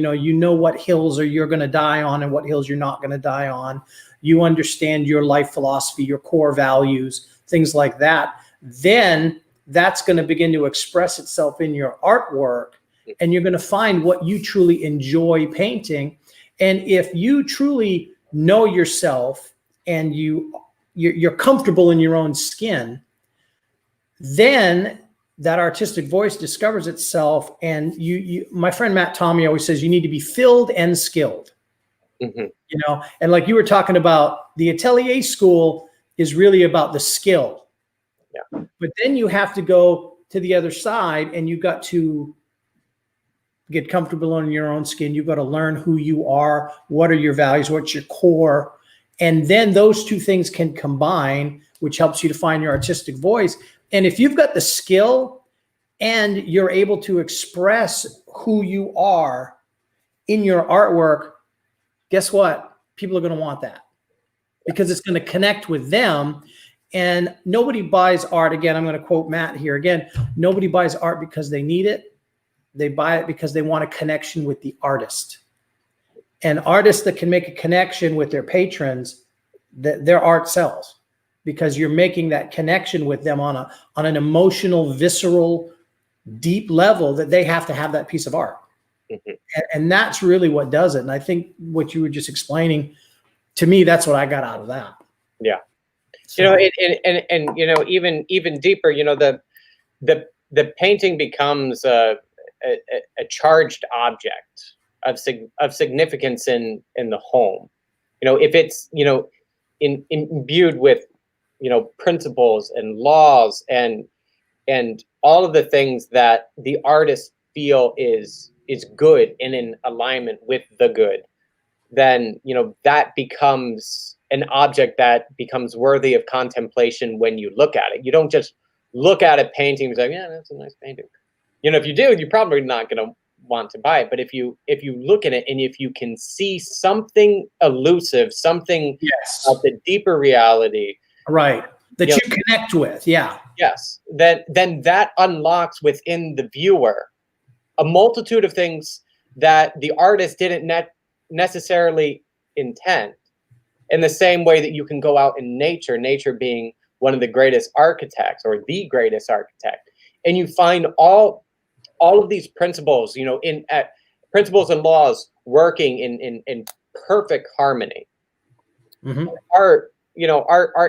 what hills you're going to die on and what hills you're not going to die on, you understand your life philosophy, your core values, things like that, then that's going to begin to express itself in your artwork, and you're going to find what you truly enjoy painting. And if you truly know yourself and you're comfortable in your own skin, then that artistic voice discovers itself. And my friend Matt Tommy always says you need to be filled and skilled. And like you were talking about, the Atelier school is really about the skill. But then you have to go to the other side, and you've got to get comfortable in your own skin. You've got to learn who you are, what are your values, what's your core. And then those two things can combine, which helps you to find your artistic voice. And if you've got the skill and you're able to express who you are in your artwork, guess what? People are going to want that because it's going to connect with them. And nobody buys art. Again, I'm going to quote Matt here again. Nobody buys art because they need it. They buy it because they want a connection with the artist. And artists that can make a connection with their patrons, their art sells because you're making that connection with them on an emotional, visceral, deep level that they have to have that piece of art. Mm-hmm. And that's really what does it. And I think what you were just explaining, to me, that's what I got out of that. Yeah. So, and even deeper, the painting becomes a charged object of significance in the home. If it's imbued with principles and laws and all of the things that the artists feel is good and in alignment with the good, then that becomes an object that becomes worthy of contemplation when you look at it. You don't just look at a painting and be like, yeah, that's a nice painting. If you do, you're probably not going to want to buy it. But if you look at it and if you can see something elusive, something of the deeper reality, right, that you connect with, yes, then that unlocks within the viewer a multitude of things that the artist didn't necessarily intend. In the same way that you can go out in nature being one of the greatest architects or the greatest architect, and you find all of these principles, principles and laws working in perfect harmony. Mm-hmm. Art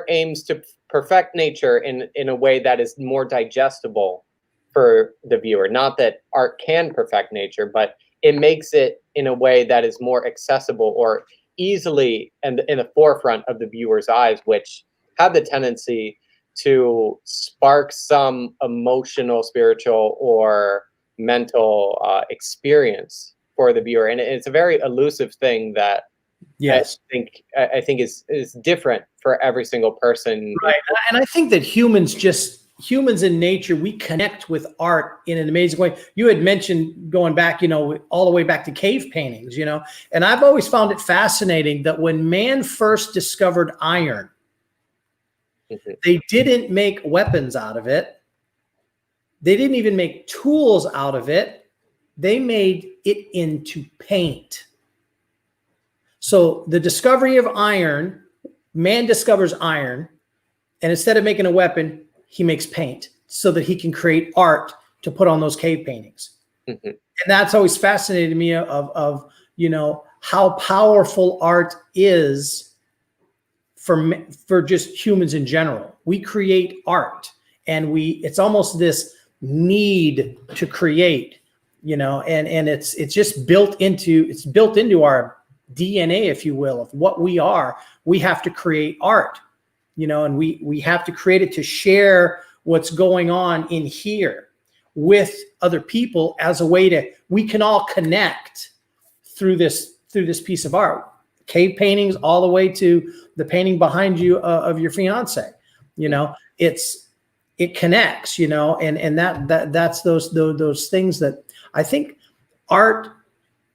aims to perfect nature in a way that is more digestible for the viewer. Not that art can perfect nature, but it makes it in a way that is more accessible or easily in the forefront of the viewer's eyes, which have the tendency to spark some emotional, spiritual, or mental experience for the viewer. And it's a very elusive thing that I think is different for every single person. Right. And I think that humans in nature, we connect with art in an amazing way. You had mentioned going back, all the way back to cave paintings, and I've always found it fascinating that when man first discovered iron, they didn't make weapons out of it. They didn't even make tools out of it. They made it into paint. So the discovery of iron, man discovers iron, and instead of making a weapon, he makes paint so that he can create art to put on those cave paintings. Mm-hmm. And that's always fascinated me of how powerful art is for just humans in general. We create art, and it's almost this need to create, and it's just built into our DNA, if you will, of what we are. We have to create art, and we have to create it to share what's going on in here with other people as a way we can all connect through this piece of art. Cave paintings all the way to the painting behind you of your fiance, it connects, and that's those things that I think art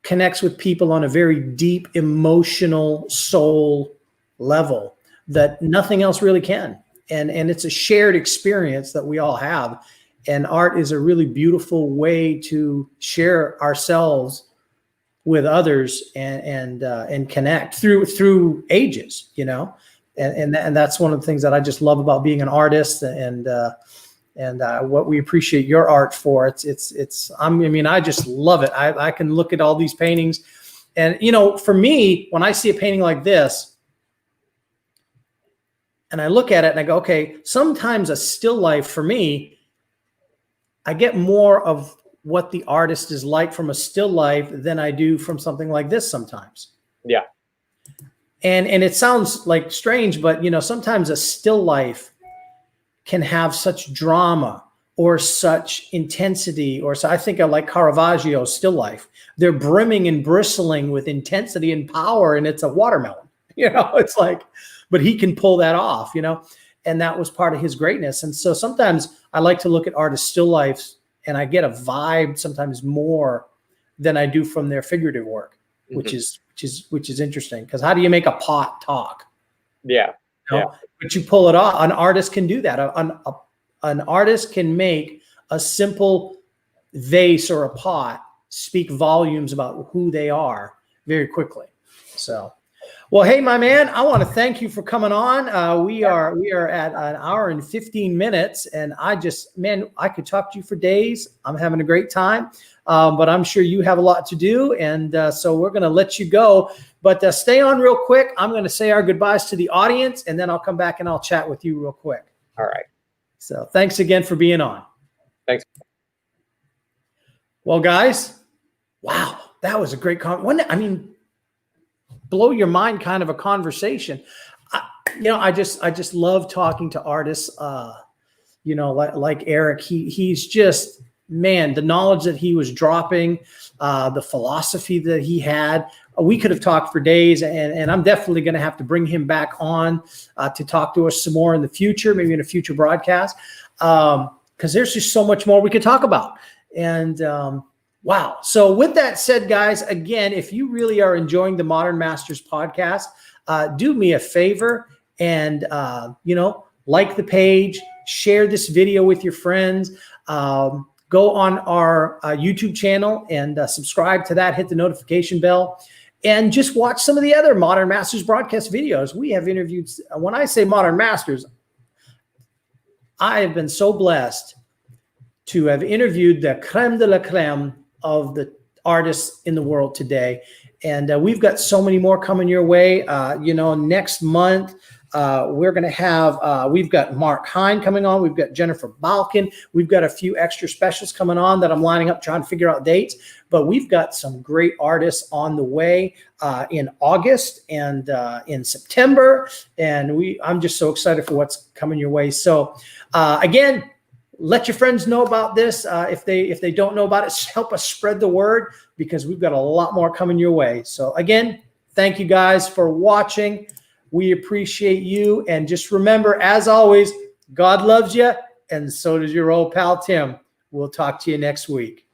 connects with people on a very deep emotional soul level that nothing else really can. And it's a shared experience that we all have. And art is a really beautiful way to share ourselves with others and connect through ages, and that's one of the things that I just love about being an artist and what we appreciate your art for. I just love it. I can look at all these paintings, and for me, when I see a painting like this, and I look at it and I go, okay, sometimes a still life for me, I get more of what the artist is like from a still life than I do from something like this sometimes. Yeah. And it sounds like strange, but sometimes a still life can have such drama or such intensity, or so I think I like Caravaggio's still life. They're brimming and bristling with intensity and power, and it's a watermelon. It's like, but he can pull that off, and that was part of his greatness. And so sometimes I like to look at artists' still lifes, and I get a vibe sometimes more than I do from their figurative work, which is interesting, because how do you make a pot talk? Yeah. But you pull it off. An artist can do that. An artist can make a simple vase or a pot speak volumes about who they are very quickly. So, well, hey, my man, I want to thank you for coming on. We are at an hour and 15 minutes, and I could talk to you for days. I'm having a great time, but I'm sure you have a lot to do, and so we're going to let you go. But stay on real quick. I'm going to say our goodbyes to the audience, and then I'll come back and I'll chat with you real quick. All right. So thanks again for being on. Thanks. Well, guys, wow, that was a great blow your mind kind of a conversation. I just love talking to artists, like Eric. He's just, man, the knowledge that he was dropping, the philosophy that he had. We could have talked for days, and I'm definitely going to have to bring him back on to talk to us some more in the future, maybe in a future broadcast, because there's just so much more we could talk about. And wow. So with that said, guys, again, if you really are enjoying the Modern Masters podcast, do me a favor and, like the page, share this video with your friends. Go on our YouTube channel and subscribe to that, hit the notification bell, and just watch some of the other Modern Masters broadcast videos. We have interviewed, when I say Modern Masters, I have been so blessed to have interviewed the creme de la creme of the artists in the world today. And we've got so many more coming your way. Next month, we're going to have, we've got Mark Hine coming on. We've got Jennifer Balkin. We've got a few extra specials coming on that I'm lining up, trying to figure out dates. But we've got some great artists on the way in August and in September. And I'm just so excited for what's coming your way. So again, let your friends know about this. If they don't know about it, help us spread the word, because we've got a lot more coming your way. So again, thank you guys for watching. We appreciate you. And just remember, as always, God loves you, and so does your old pal Tim. We'll talk to you next week.